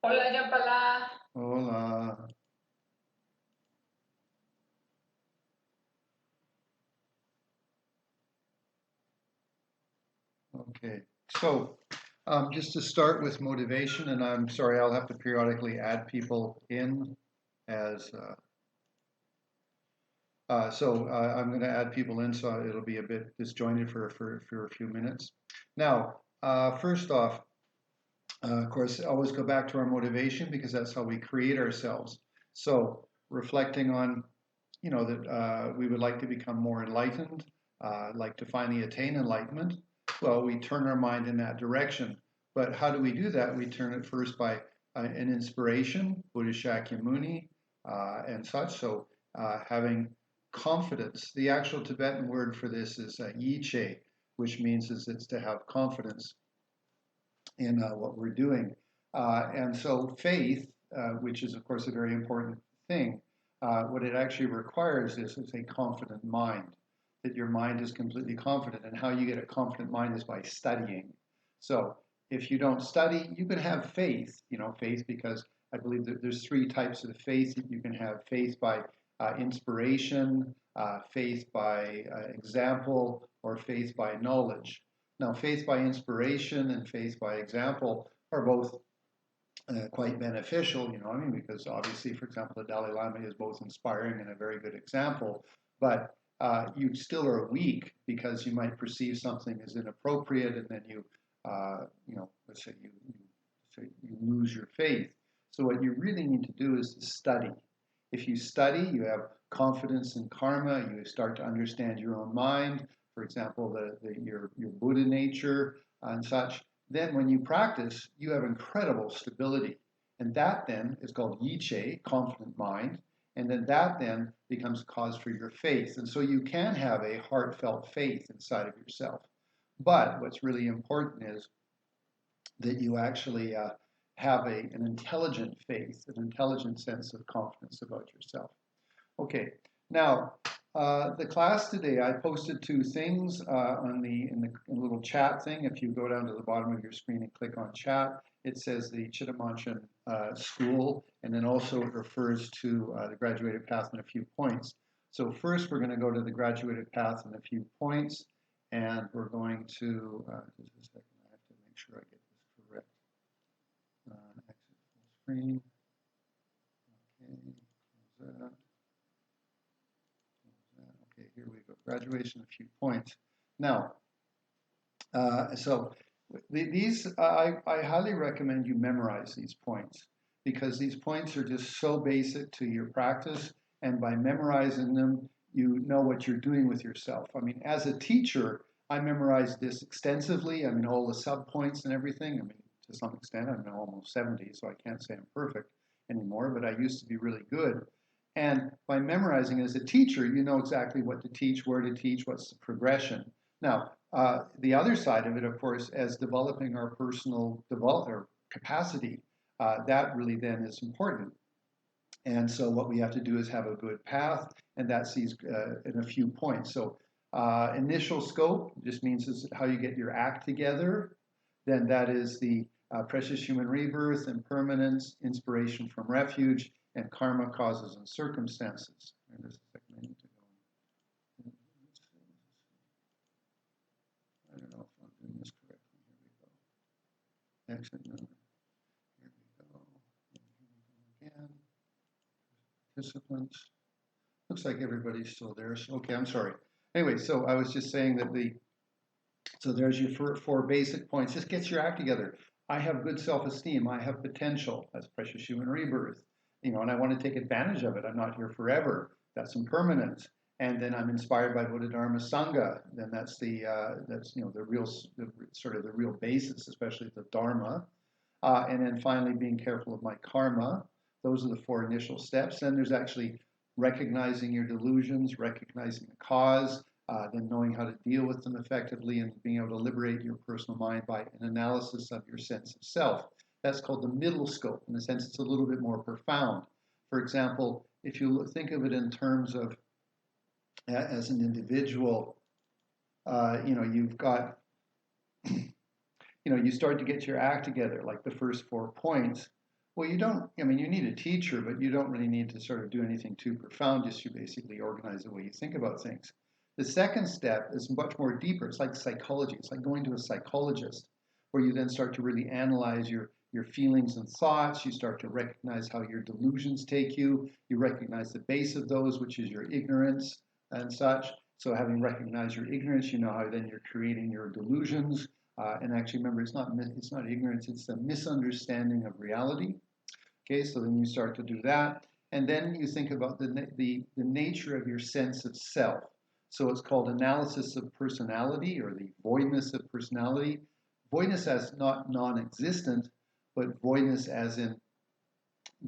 Hola, ya pala. Hola. Okay. So, just to start with motivation, and I'm sorry, I'll have to periodically add people in as, I'm going to add people in, so it'll be a bit disjointed for a few minutes. Now, first off, of course, always go back to our motivation because that's how we create ourselves. So, reflecting on, that we would like to become more enlightened, like to finally attain enlightenment. Well, we turn our mind in that direction. But how do we do that? We turn it first by an inspiration, Buddha Shakyamuni, and such. So, having confidence. The actual Tibetan word for this is yiche, which means is it's to have confidence in what we're doing. And so faith, which is of course a very important thing, what it actually requires is a confident mind, that your mind is completely confident. And how you get a confident mind is by studying. So if you don't study, you can have faith, faith because I believe that there's three types of faith. You can have faith by inspiration, faith by example, or faith by knowledge. Now, faith by inspiration and faith by example are both quite beneficial, because obviously, for example, the Dalai Lama is both inspiring and a very good example, but you still are weak because you might perceive something as inappropriate and then let's say you lose your faith. So what you really need to do is to study. If you study, you have confidence in karma, you start to understand your own mind, for example, your Buddha nature and such. Then when you practice, you have incredible stability. And that then is called yiche, confident mind. And then that then becomes a cause for your faith. And so you can have a heartfelt faith inside of yourself. But what's really important is that you actually have an intelligent faith, an intelligent sense of confidence about yourself. Okay, now the class today, I posted two things in the little chat thing. If you go down to the bottom of your screen and click on chat, it says the Chittamanchan School, and then also it refers to the graduated path in a few points. So first, we're going to go to the graduated path in a few points, and we're going to just a second. I have to make sure I get this correct. Exit full screen. Okay, close that. Okay, here we go. Graduation, a few points. Now, so these, I highly recommend you memorize these points because these points are just so basic to your practice. And by memorizing them, you know what you're doing with yourself. I mean, as a teacher, I memorized this extensively. I mean, all the sub points and everything. I mean, to some extent, I'm now almost 70, so I can't say I'm perfect anymore, but I used to be really good. And by memorizing as a teacher, you know exactly what to teach, where to teach, what's the progression. Now, the other side of it, of course, as developing our personal develop capacity, that really then is important. And so what we have to do is have a good path, and that sees in a few points. So initial scope just means is how you get your act together. Then that is the precious human rebirth, impermanence, inspiration from refuge, and karma, causes, and circumstances. And just a second, I need to go. I don't know if I'm doing this correctly. Here we go. Exit number. Here we go. And here we go again. Participants. Looks like everybody's still there. So, okay, I'm sorry. Anyway, so I was just saying that so there's your four basic points. Just get your act together. I have good self-esteem. I have potential. That's precious human rebirth. And I want to take advantage of it. I'm not here forever. That's impermanence. And then I'm inspired by Buddha Dharma Sangha. Then that's the real sort of the real basis, especially the Dharma. And then finally being careful of my karma. Those are the four initial steps. Then there's actually recognizing your delusions, recognizing the cause, then knowing how to deal with them effectively and being able to liberate your personal mind by an analysis of your sense of self. That's called the middle scope. In a sense, it's a little bit more profound. For example, if you think of it in terms of as an individual, you've got, you start to get your act together, like the first 4 points. Well, you don't, I mean, you need a teacher, but you don't really need to sort of do anything too profound, just you basically organize the way you think about things. The second step is much more deeper. It's like psychology. It's like going to a psychologist, where you then start to really analyze your feelings and thoughts. You start to recognize how your delusions take you. You recognize the base of those, which is your ignorance and such. So having recognized your ignorance, you know how then you're creating your delusions. And actually, remember, it's not ignorance; it's the misunderstanding of reality. Okay, so then you start to do that, and then you think about the nature of your sense of self. So it's called analysis of personality, or the voidness of personality. Voidness as not non-existent, but voidness as in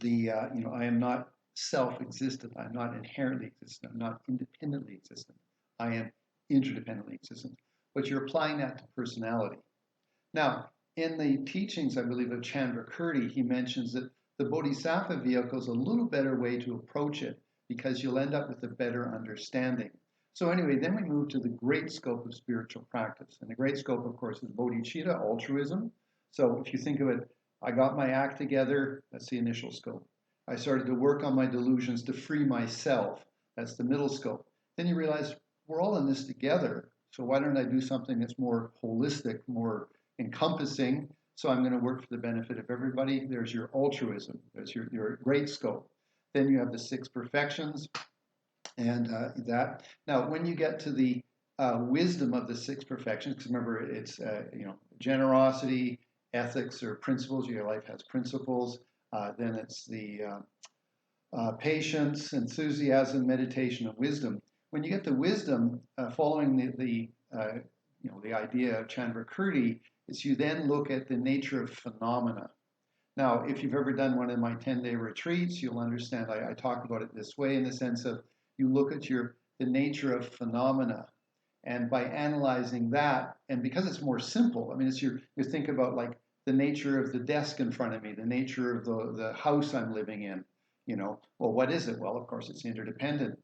I am not self-existent. I'm not inherently existent. I'm not independently existent. I am interdependently existent. But you're applying that to personality. Now, in the teachings, I believe, of Chandrakirti, he mentions that the Bodhisattva vehicle is a little better way to approach it because you'll end up with a better understanding. So anyway, then we move to the great scope of spiritual practice. And the great scope, of course, is bodhicitta, altruism. So if you think of it, I got my act together, that's the initial scope. I started to work on my delusions to free myself, that's the middle scope. Then you realize we're all in this together, so why don't I do something that's more holistic, more encompassing? So I'm going to work for the benefit of everybody. There's your altruism, there's your great scope. Then you have the six perfections, and that. Now, when you get to the wisdom of the six perfections, because remember, it's generosity, ethics, or principles. Your life has principles. Then it's the patience, enthusiasm, meditation, and wisdom. When you get to wisdom, following the idea of Chandrakirti, is you then look at the nature of phenomena. Now, if you've ever done one of my 10-day retreats, you'll understand I talk about it this way, in the sense of you look at the nature of phenomena, and by analyzing that, and because it's more simple, I mean, you think about like the nature of the desk in front of me, the nature of the house I'm living in. Well, what is it? Well, of course, it's interdependent.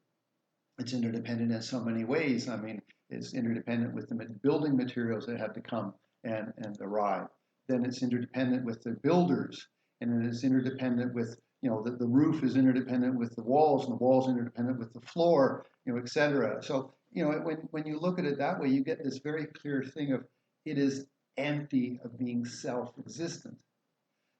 It's interdependent in so many ways. I mean, it's interdependent with the building materials that have to come and arrive. Then it's interdependent with the builders, and it is interdependent with, the roof is interdependent with the walls, and the walls interdependent with the floor, et cetera. So, when you look at it that way, you get this very clear thing of it is empty of being self-existent.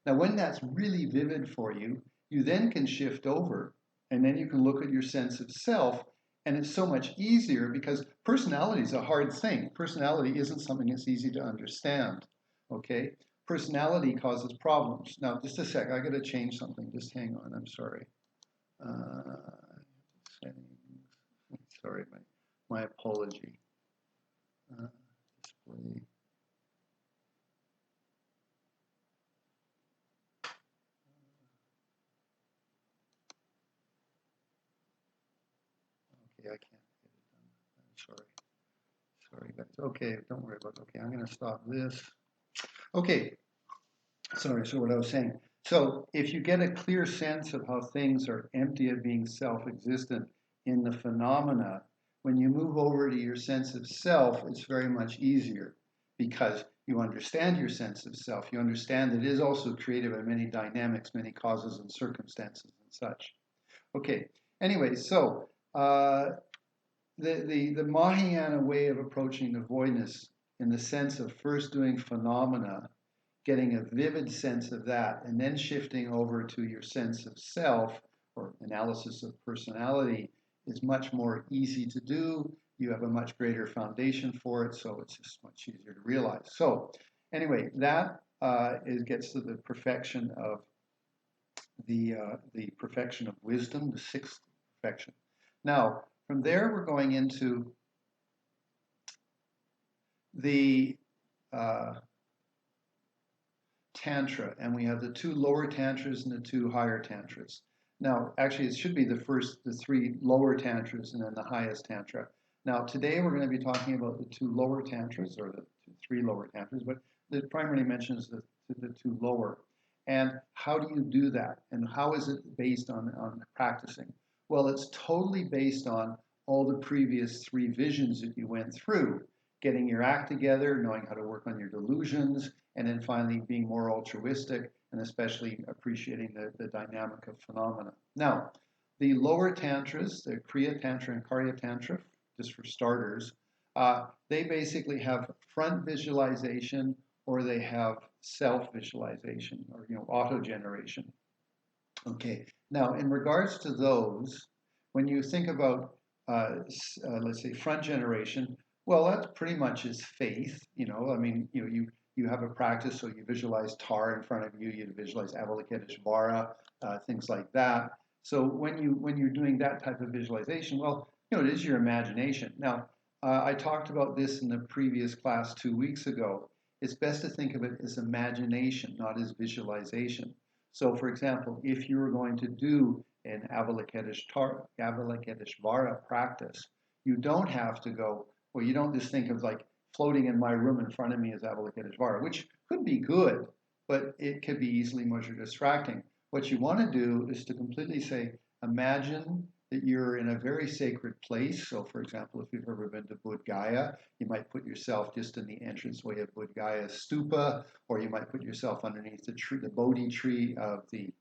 Now, when that's really vivid for you, you then can shift over, and then you can look at your sense of self, and it's so much easier because personality is a hard thing. Personality isn't something that's easy to understand, okay? Personality causes problems. Now, just a sec, I got to change something. Just hang on, I'm sorry. Settings. Sorry, my apology. Display. Okay, I can't get it done. I'm sorry. Sorry, guys. Okay, don't worry about it. Okay, I'm going to stop this. Okay, sorry, so what I was saying. So if you get a clear sense of how things are empty of being self-existent in the phenomena, when you move over to your sense of self, it's very much easier because you understand your sense of self. You understand that it is also created by many dynamics, many causes and circumstances and such. Okay, anyway, so the Mahayana way of approaching the voidness, in the sense of first doing phenomena, getting a vivid sense of that, and then shifting over to your sense of self or analysis of personality, is much more easy to do. You have a much greater foundation for it, so it's just much easier to realize. So anyway, that gets to the perfection of the perfection of wisdom, the sixth perfection. Now, from there, we're going into the Tantra, and we have the two lower Tantras and the two higher Tantras. Now, actually, it should be the three lower Tantras and then the highest Tantra. Now, today we're going to be talking about the two lower Tantras, or the three lower Tantras, but it primarily mentions the two lower. And how do you do that? And how is it based on practicing? Well, it's totally based on all the previous three visions that you went through. Getting your act together, knowing how to work on your delusions, and then finally being more altruistic, and especially appreciating the dynamic of phenomena. Now, the lower tantras, the Kriya Tantra and Karya Tantra, just for starters, they basically have front visualization or they have self-visualization or auto-generation. Okay, now in regards to those, when you think about let's say front generation, well, that pretty much is faith. I mean, you have a practice, so you visualize Tara in front of you, you visualize Avalokiteshvara, things like that. So when you're doing that type of visualization, well, it is your imagination. Now, I talked about this in the previous class 2 weeks ago. It's best to think of it as imagination, not as visualization. So, for example, if you were going to do an Avalokiteshvara practice, you don't have to go, well, you don't just think of like floating in my room in front of me as Avalokiteshvara, which could be good, but it could be easily much more distracting. What you want to do is to completely say, imagine that you're in a very sacred place. So, for example, if you've ever been to Bodh Gaya, you might put yourself just in the entranceway of Bodh Gaya stupa, or you might put yourself underneath the tree, the Bodhi tree of the,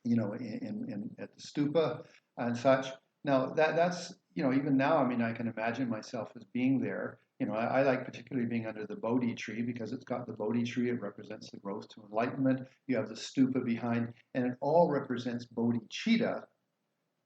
at the stupa and such. Now, that's, even now, I mean, I can imagine myself as being there. I like particularly being under the Bodhi tree because it's got the Bodhi tree. It represents the growth to enlightenment. You have the stupa behind, and it all represents bodhicitta,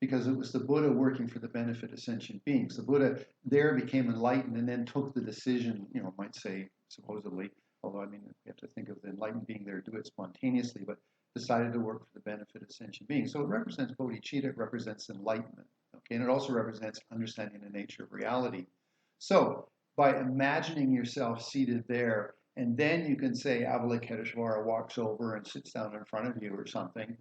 because it was the Buddha working for the benefit of sentient beings. The Buddha there became enlightened and then took the decision, might say supposedly, although I mean, you have to think of the enlightened being there, do it spontaneously, but decided to work for the benefit of sentient beings. So it represents bodhicitta, it represents enlightenment, okay? And it also represents understanding the nature of reality. So by imagining yourself seated there, and then you can say Avalokiteshvara walks over and sits down in front of you or something,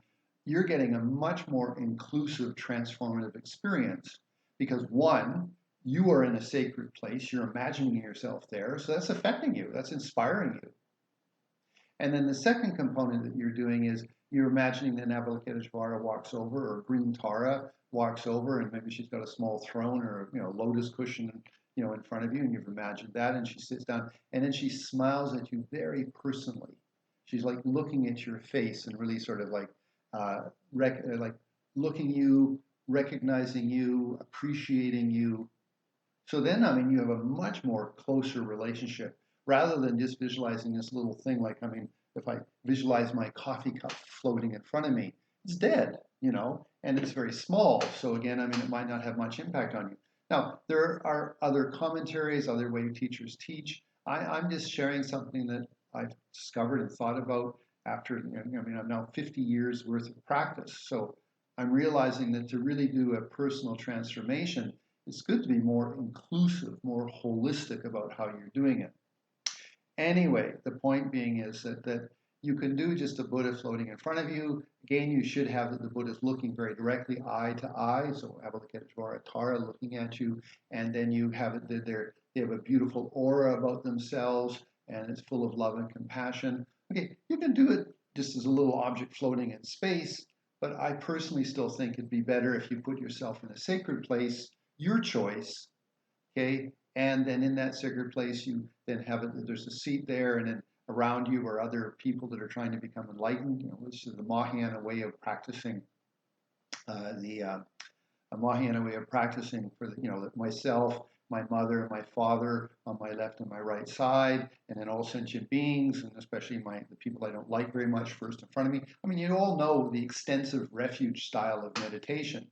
you're getting a much more inclusive, transformative experience because one, you are in a sacred place, you're imagining yourself there, so that's affecting you, that's inspiring you. And then the second component that you're doing is you're imagining that Avalokiteshvara walks over, or Green Tara walks over, and maybe she's got a small throne or lotus cushion in front of you, and you've imagined that, and she sits down, and then she smiles at you very personally. She's like looking at your face and really sort of like like looking you, recognizing you, appreciating you. So then, I mean, you have a much more closer relationship rather than just visualizing this little thing. Like, I mean, if I visualize my coffee cup floating in front of me, it's dead, and it's very small. So again, I mean, it might not have much impact on you. Now, there are other commentaries, other way teachers teach. I'm just sharing something that I've discovered and thought about after, I'm now 50 years worth of practice. So I'm realizing that to really do a personal transformation, it's good to be more inclusive, more holistic about how you're doing it. Anyway, the point being is that you can do just a Buddha floating in front of you. Again, you should have that the Buddha is looking very directly, eye to eye. So Avalokiteshvara Tara looking at you, and then you have it that they have a beautiful aura about themselves, and it's full of love and compassion. Okay, you can do it just as a little object floating in space, but I personally still think it'd be better if you put yourself in a sacred place, your choice, okay? And then in that sacred place, you then have there's a seat there, and then around you are other people that are trying to become enlightened, which is the Mahayana way of practicing, a Mahayana way of practicing for myself, my mother, my father on my left and my right side, and then all sentient beings, and especially the people I don't like very much first in front of me. I mean, you all know the extensive refuge style of meditation,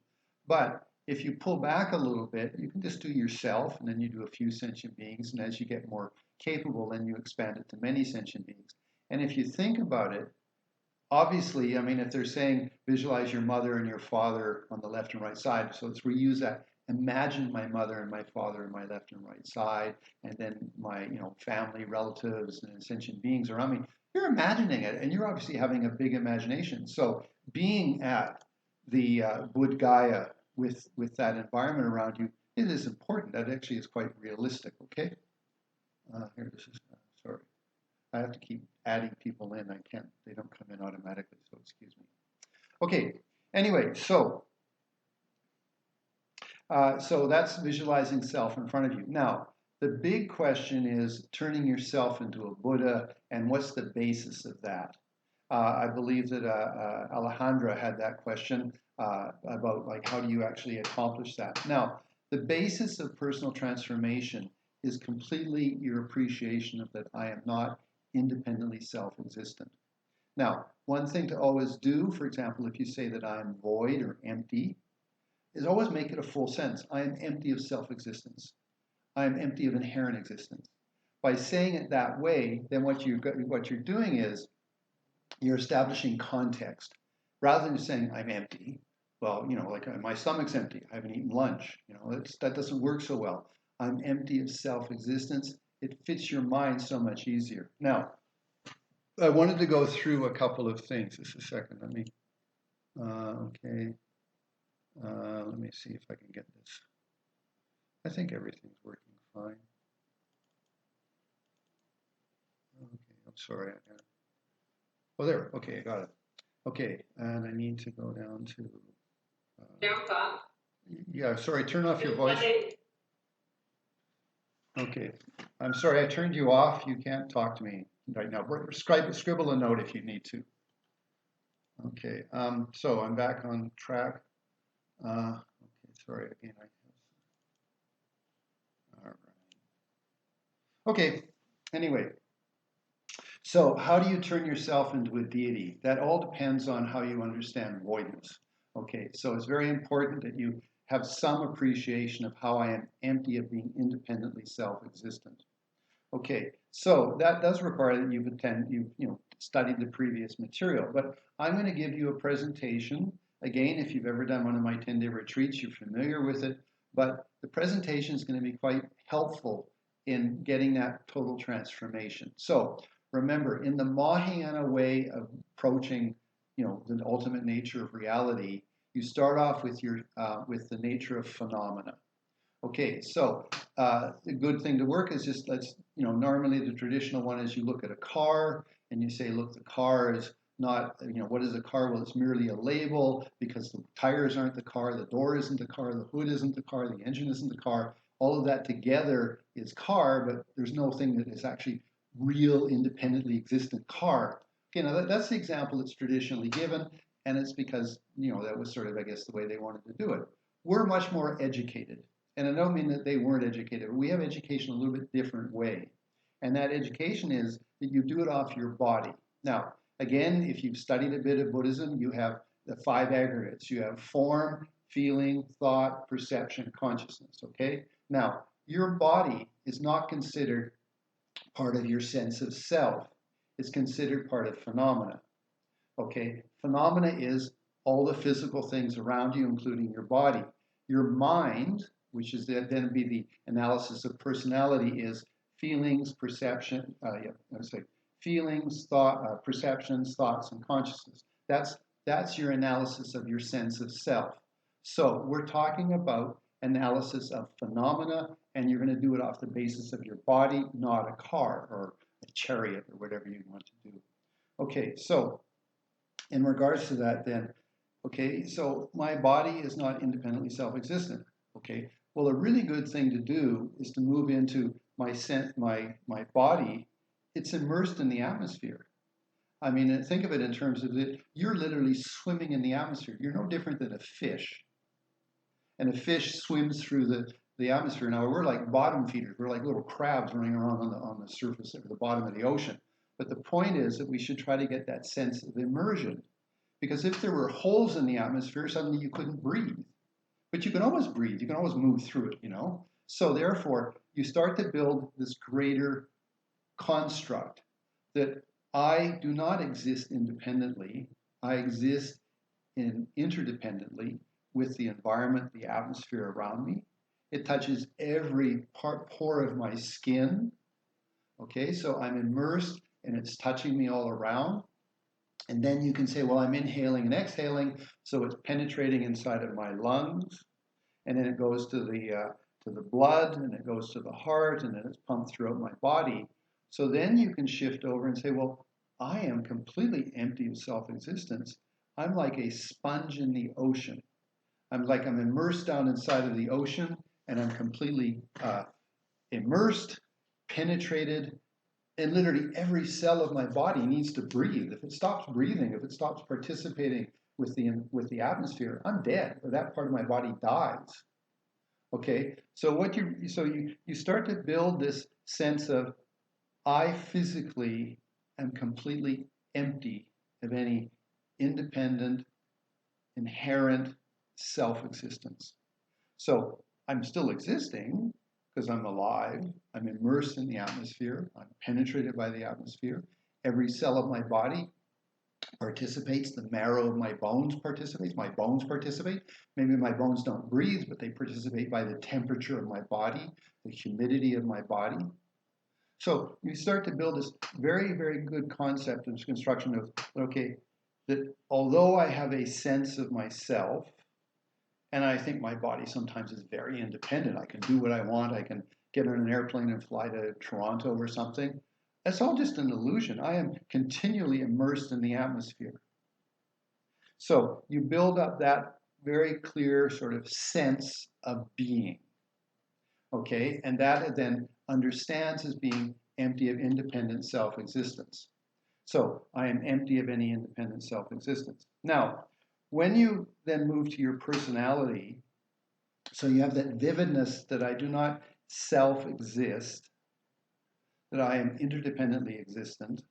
but if you pull back a little bit, you can just do yourself, and then you do a few sentient beings, and as you get more capable, then you expand it to many sentient beings. And if you think about it, obviously, I mean, if they're saying visualize your mother and your father on the left and right side, so let's reuse that. Imagine my mother and my father on my left and right side, and then my family, relatives, and sentient beings around me. You're imagining it, and you're obviously having a big imagination. So being at the Bodh Gaya with that environment around you, it is important. That actually is quite realistic. Okay. Here, this is sorry. I have to keep adding people in. I can't. They don't come in automatically. So excuse me. Okay. Anyway, so that's visualizing self in front of you. Now, the big question is turning yourself into a Buddha, and what's the basis of that? I believe that Alejandra had that question about like how do you actually accomplish that. Now, the basis of personal transformation is completely your appreciation of that I am not independently self-existent. Now, one thing to always do, for example, if you say that I am void or empty, is always make it a full sentence. I am empty of self-existence. I am empty of inherent existence. By saying it that way, then what you're doing is you're establishing context. Rather than saying I'm empty, well, like my stomach's empty. I haven't eaten lunch. That doesn't work so well. I'm empty of self-existence. It fits your mind so much easier. Now, I wanted to go through a couple of things. Just a second. Okay. Let me see if I can get this. I think everything's working fine. Okay, I'm sorry. Oh, there. Okay, I got it. Okay, and I need to go down to. Yeah, sorry. Turn off your voice. Okay, I'm sorry. I turned you off. You can't talk to me right now. Scribble a note if you need to. Okay. So I'm back on track. Okay. Sorry again. All right. Okay. Anyway. So how do you turn yourself into a deity? That all depends on how you understand voidness. Okay, so it's very important that you have some appreciation of how I am empty of being independently self-existent. Okay, so that does require that you've studied the previous material, but I'm going to give you a presentation. Again, if you've ever done one of my 10-day retreats, you're familiar with it, but the presentation is going to be quite helpful in getting that total transformation. So remember, in the Mahayana way of approaching, the ultimate nature of reality, you start off with with the nature of phenomena. Okay, so the good thing to work is just normally the traditional one is you look at a car and you say, look, the car is not, what is a car? Well, it's merely a label because the tires aren't the car, the door isn't the car, the hood isn't the car, the engine isn't the car. All of that together is car, but there's no thing that is actually real independently existent car. Okay, now that's the example that's traditionally given, and it's because, that was sort of, I guess, the way they wanted to do it. We're much more educated. And I don't mean that they weren't educated, but we have education a little bit different way. And that education is that you do it off your body. Now, again, if you've studied a bit of Buddhism, you have the 5 aggregates. You have form, feeling, thought, perception, consciousness, okay? Now, your body is not considered part of your sense of self. It's considered part of phenomena, okay? Phenomena is all the physical things around you, including your body. Your mind, which is then be the analysis of personality, is feelings, perception, feelings, thought, perceptions, thoughts, and consciousness. That's your analysis of your sense of self. So we're talking about analysis of phenomena, and you're going to do it off the basis of your body, not a car or a chariot or whatever you want to do. Okay, so in regards to that then, okay, so my body is not independently self-existent. Okay, well, a really good thing to do is to move into my body. It's immersed in the atmosphere. I mean, think of it in terms of that you're literally swimming in the atmosphere. You're no different than a fish. And a fish swims through the atmosphere. Now, we're like bottom feeders. We're like little crabs running around on the surface or the bottom of the ocean. But the point is that we should try to get that sense of immersion. Because if there were holes in the atmosphere, suddenly you couldn't breathe. But you can always breathe. You can always move through it, So therefore, you start to build this greater construct that I do not exist independently. I exist interdependently with the environment, the atmosphere around me. It touches every pore of my skin. Okay, so I'm immersed and it's touching me all around. And then you can say, well, I'm inhaling and exhaling, so it's penetrating inside of my lungs, and then it goes to the blood, and it goes to the heart, and then it's pumped throughout my body. So then you can shift over and say, well, I am completely empty of self-existence. I'm like a sponge in the ocean. I'm immersed down inside of the ocean, and I'm completely immersed, penetrated, And literally every cell of my body needs to breathe. If it stops breathing, if it stops participating with the atmosphere, I'm dead, or that part of my body dies. Okay, so you start to build this sense of I physically am completely empty of any independent, inherent self-existence. So I'm still existing because I'm alive. I'm immersed in the atmosphere. I'm penetrated by the atmosphere. Every cell of my body participates. The marrow of my bones participates. My bones participate. Maybe my bones don't breathe, but they participate by the temperature of my body, the humidity of my body. So you start to build this very, very good concept of construction of, okay, that although I have a sense of myself, and I think my body sometimes is very independent. I can do what I want. I can get on an airplane and fly to Toronto or something. That's all just an illusion. I am continually immersed in the atmosphere. So you build up that very clear sort of sense of being, okay? And that it then understands as being empty of independent self-existence. So I am empty of any independent self-existence. Now, when you then move to your personality, so you have that vividness that I do not self-exist, that I am interdependently existent.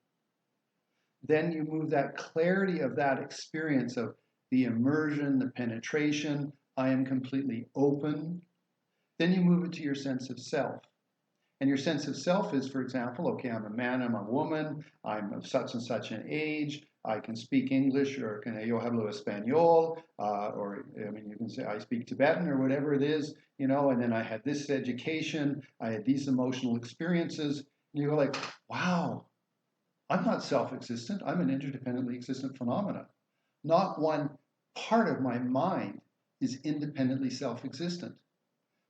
Then you move that clarity of that experience of the immersion, the penetration, I am completely open. Then you move it to your sense of self. And your sense of self is, for example, okay, I'm a man, I'm a woman, I'm of such and such an age, I can speak English, or can yo hablo español, or I mean, you can say I speak Tibetan or whatever it is, you know, and then I had this education, I had these emotional experiences, and you go like, wow, I'm not self-existent, I'm an interdependently existent phenomena. Not one part of my mind is independently self-existent.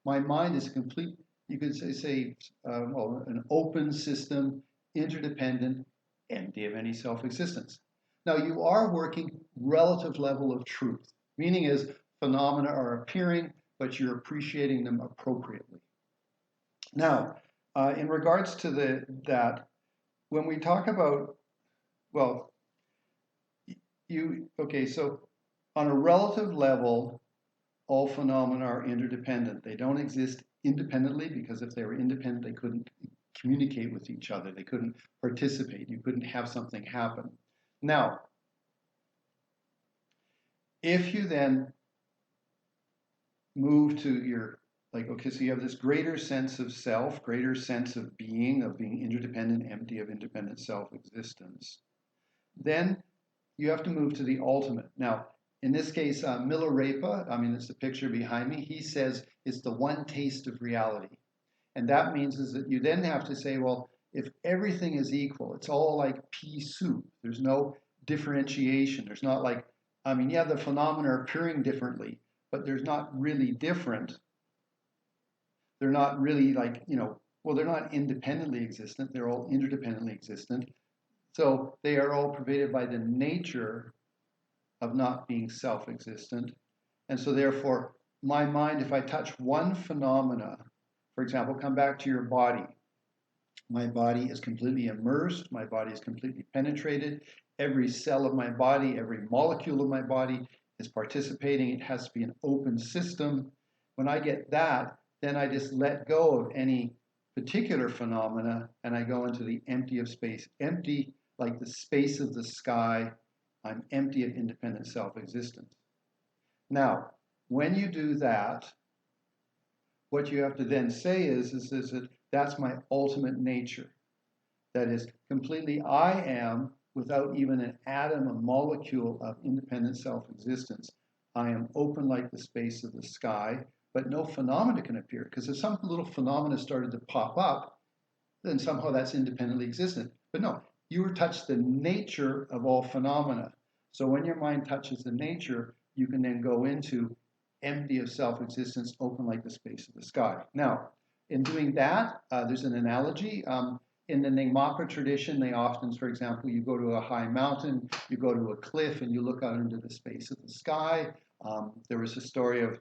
My mind is complete, you could say well, an open system, interdependent, empty of any self-existence. Now you are working relative level of truth, meaning is phenomena are appearing, but you're appreciating them appropriately. Now, in regards to that, when we talk about, well, okay, so on a relative level, all phenomena are interdependent. They don't exist independently because if they were independent, they couldn't communicate with each other. They couldn't participate. You couldn't have something happen. Now, if you then move to your, like, okay, so you have this greater sense of self, greater sense of being interdependent, empty of independent self-existence, then you have to move to the ultimate. Now, in this case, Milarepa, I mean, it's the picture behind me, he says it's the one taste of reality. And that means is that you then have to say, well, if everything is equal, it's all like pea soup. There's no differentiation. There's not like, I mean, yeah, the phenomena are appearing differently, but there's not really different. They're not really like, you know, well, they're not independently existent. They're all interdependently existent. So they are all pervaded by the nature of not being self-existent. And so therefore, my mind, if I touch one phenomena, for example, come back to your body. My body is completely immersed. My body is completely penetrated. Every cell of my body, every molecule of my body is participating. It has to be an open system. When I get that, then I just let go of any particular phenomena and I go into the empty of space. Empty like the space of the sky. I'm empty of independent self-existence. Now, when you do that, what you have to then say is that that's my ultimate nature. That is completely I am without even an atom, a molecule of independent self-existence. I am open like the space of the sky, but no phenomena can appear. Because if some little phenomena started to pop up, then somehow that's independently existent. But no, you touch the nature of all phenomena. So when your mind touches the nature, you can then go into empty of self-existence, open like the space of the sky. Now, in doing that, there's an analogy. In the Nyingmapa tradition, they often, for example, you go to a high mountain, you go to a cliff, and you look out into the space of the sky. There was a story of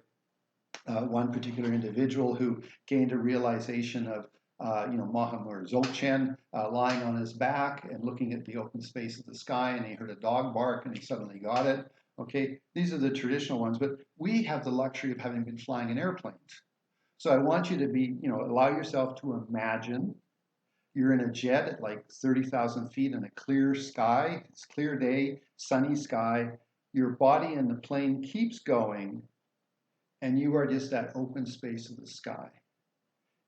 one particular individual who gained a realization of Mahatma or Dzogchen lying on his back and looking at the open space of the sky, and he heard a dog bark and he suddenly got it. Okay, these are the traditional ones, but we have the luxury of having been flying in airplanes. So I want you to allow yourself to imagine you're in a jet at like 30,000 feet in a clear sky. It's clear day, sunny sky. Your body in the plane keeps going, and you are just that open space of the sky.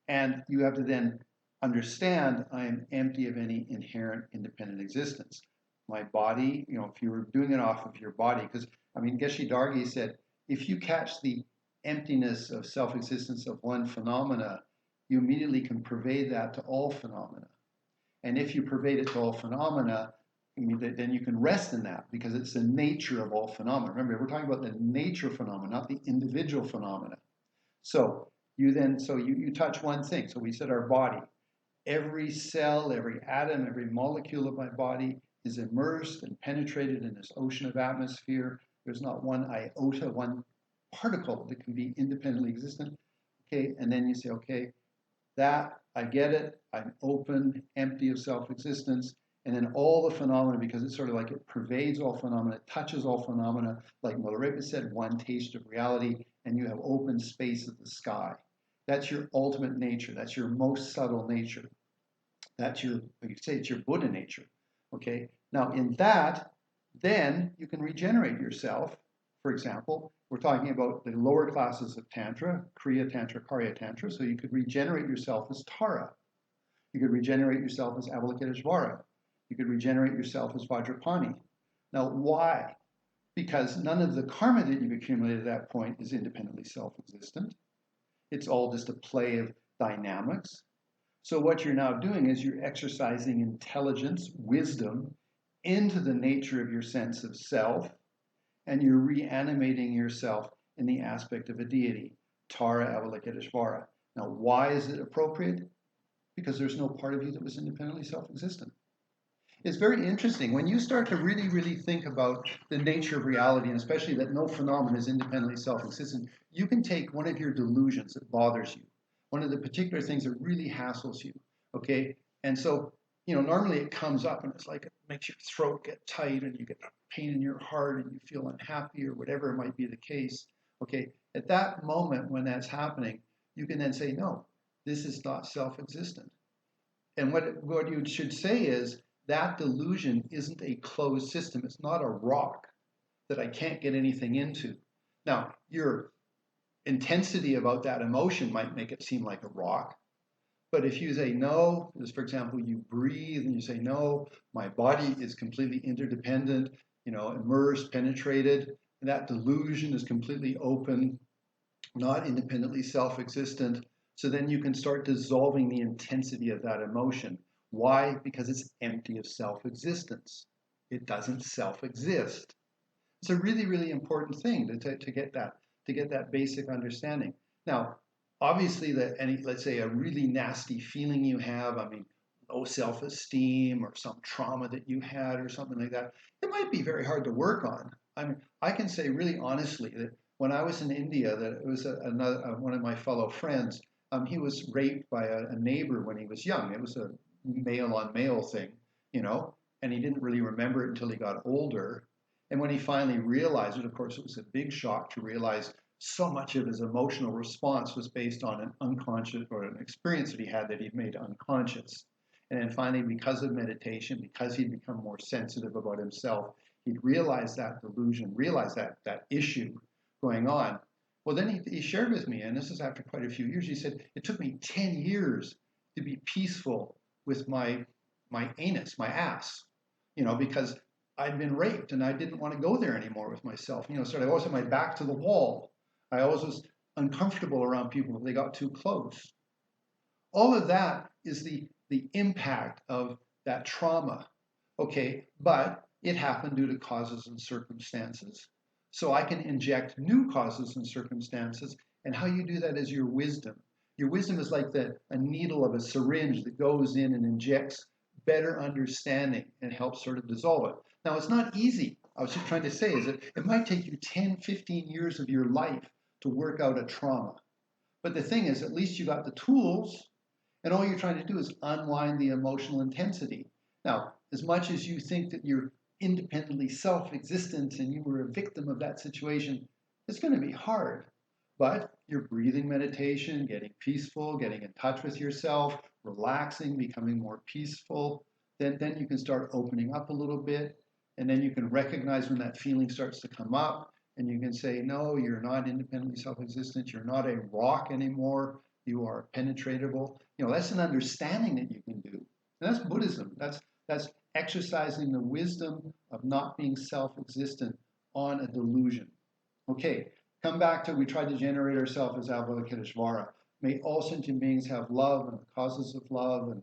And you have to then understand I am empty of any inherent independent existence. My body, if you were doing it off of your body, because Geshe Dargi said, if you catch the emptiness of self-existence of one phenomena, you immediately can pervade that to all phenomena. And if you pervade it to all phenomena, then you can rest in that because it's the nature of all phenomena. Remember, we're talking about the nature of phenomena, not the individual phenomena. So you touch one thing. So we said our body. Every cell, every atom, every molecule of my body is immersed and penetrated in this ocean of atmosphere. There's not one iota, one particle that can be independently existent. Okay, and then you say, okay, that I get it. I'm open, empty of self-existence. And then all the phenomena, because it's sort of like it pervades all phenomena, it touches all phenomena, like Milarepa said, one taste of reality, and you have open space of the sky. That's your ultimate nature. That's your most subtle nature. That's you could say it's your Buddha nature. Okay. Now in that, then you can regenerate yourself. For example, we're talking about the lower classes of Tantra, Kriya Tantra, Karya Tantra. So you could regenerate yourself as Tara. You could regenerate yourself as Avalokiteshvara. You could regenerate yourself as Vajrapani. Now, why? Because none of the karma that you've accumulated at that point is independently self-existent. It's all just a play of dynamics. So what you're now doing is you're exercising intelligence, wisdom, into the nature of your sense of self, and you're reanimating yourself in the aspect of a deity, Tara Avalokiteshvara. Now, why is it appropriate? Because there's no part of you that was independently self-existent. It's very interesting. When you start to really, really think about the nature of reality, and especially that no phenomenon is independently self-existent, you can take one of your delusions that bothers you, one of the particular things that really hassles you, okay? And so, normally it comes up and it's like it makes your throat get tight and you get pain in your heart and you feel unhappy or whatever might be the case, okay? At that moment when that's happening, you can then say, no, this is not self-existent. And what you should say is, that delusion isn't a closed system. It's not a rock that I can't get anything into. Now, your intensity about that emotion might make it seem like a rock. But if you say no, as for example, you breathe and you say, no, my body is completely interdependent, immersed, penetrated, and that delusion is completely open, not independently self-existent. So then you can start dissolving the intensity of that emotion. Why? Because it's empty of self-existence. It doesn't self-exist. It's a really, really important thing to get that basic understanding. Now, obviously, let's say a really nasty feeling you have, low self-esteem or some trauma that you had or something like that, it might be very hard to work on. I can say really honestly that when I was in India, that it was one of my fellow friends. He was raped by a neighbor when he was young. It was a male on male thing, and he didn't really remember it until he got older. And when he finally realized it, of course, it was a big shock to realize so much of his emotional response was based on an unconscious or an experience that he had that he'd made unconscious. And then finally, because of meditation, because he'd become more sensitive about himself, he'd realized that delusion, realized that issue going on. Well, then he shared with me, and this is after quite a few years, he said, it took me 10 years to be peaceful with my anus, my ass, because I'd been raped and I didn't want to go there anymore with myself. So I always had my back to the wall. I always was uncomfortable around people if they got too close. All of that is the impact of that trauma, okay? But it happened due to causes and circumstances. So I can inject new causes and circumstances, and how you do that is your wisdom. Your wisdom is like a needle of a syringe that goes in and injects better understanding and helps sort of dissolve it. Now, it's not easy. I was just trying to say is that it might take you 10, 15 years of your life to work out a trauma. But the thing is, at least you got the tools, And all you're trying to do is unwind the emotional intensity. Now, as much as you think that you're independently self-existent and you were a victim of that situation, it's going to be hard. But your breathing meditation, getting peaceful, getting in touch with yourself, relaxing, becoming more peaceful, then you can start opening up a little bit. And then you can recognize when that feeling starts to come up. And you can say, no, you're not independently self-existent. You're not a rock anymore. You are penetratable. That's an understanding that you can do. And that's Buddhism. That's exercising the wisdom of not being self-existent on a delusion. Okay, come back to we tried to generate ourselves as Avalokiteshvara. May all sentient beings have love and the causes of love and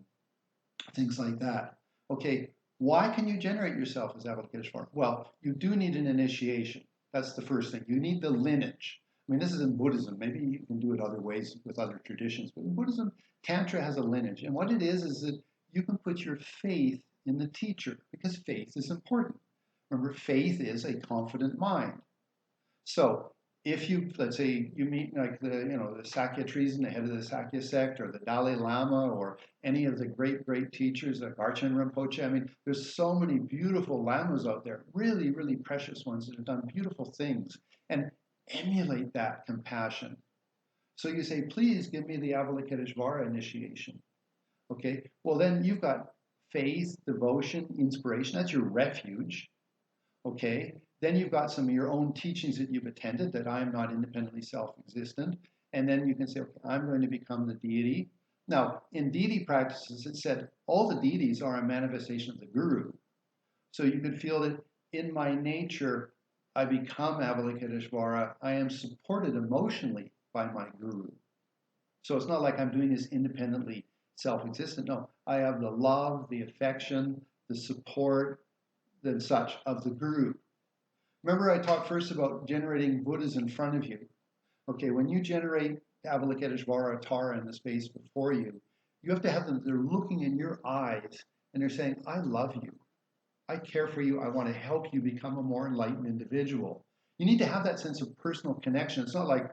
things like that. Okay, why can you generate yourself as Avalokiteshvara? Well, you do need an initiation. That's the first thing. You need the lineage. I mean, this is in Buddhism. Maybe you can do it other ways with other traditions. But in Buddhism, Tantra has a lineage. And what it is that you can put your faith in the teacher because faith is important. Remember, faith is a confident mind. So if you, let's say, you meet like the Sakya Treason, the head of the Sakya sect, or the Dalai Lama, or any of the great teachers like Archen Rinpoche. I mean, there's so many beautiful lamas out there, really, really precious ones that have done beautiful things, and emulate that compassion. So you say, please give me the Avalokiteshvara initiation. Okay, well then you've got faith, devotion, inspiration. That's your refuge. Okay, then you've got some of your own teachings that you've attended that I am not independently self-existent. And then you can say, okay, I'm going to become the deity. Now, in deity practices, it said all the deities are a manifestation of the guru. So you could feel that in my nature, I become Avalokiteshvara. I am supported emotionally by my guru. So it's not like I'm doing this independently self-existent. No, I have the love, the affection, the support, and such of the guru. Remember I talked first about generating Buddhas in front of you. Okay, when you generate Avalokiteshvara, Tara in the space before you, you have to have them, they're looking in your eyes and they're saying, I love you. I care for you. I want to help you become a more enlightened individual. You need to have that sense of personal connection. It's not like,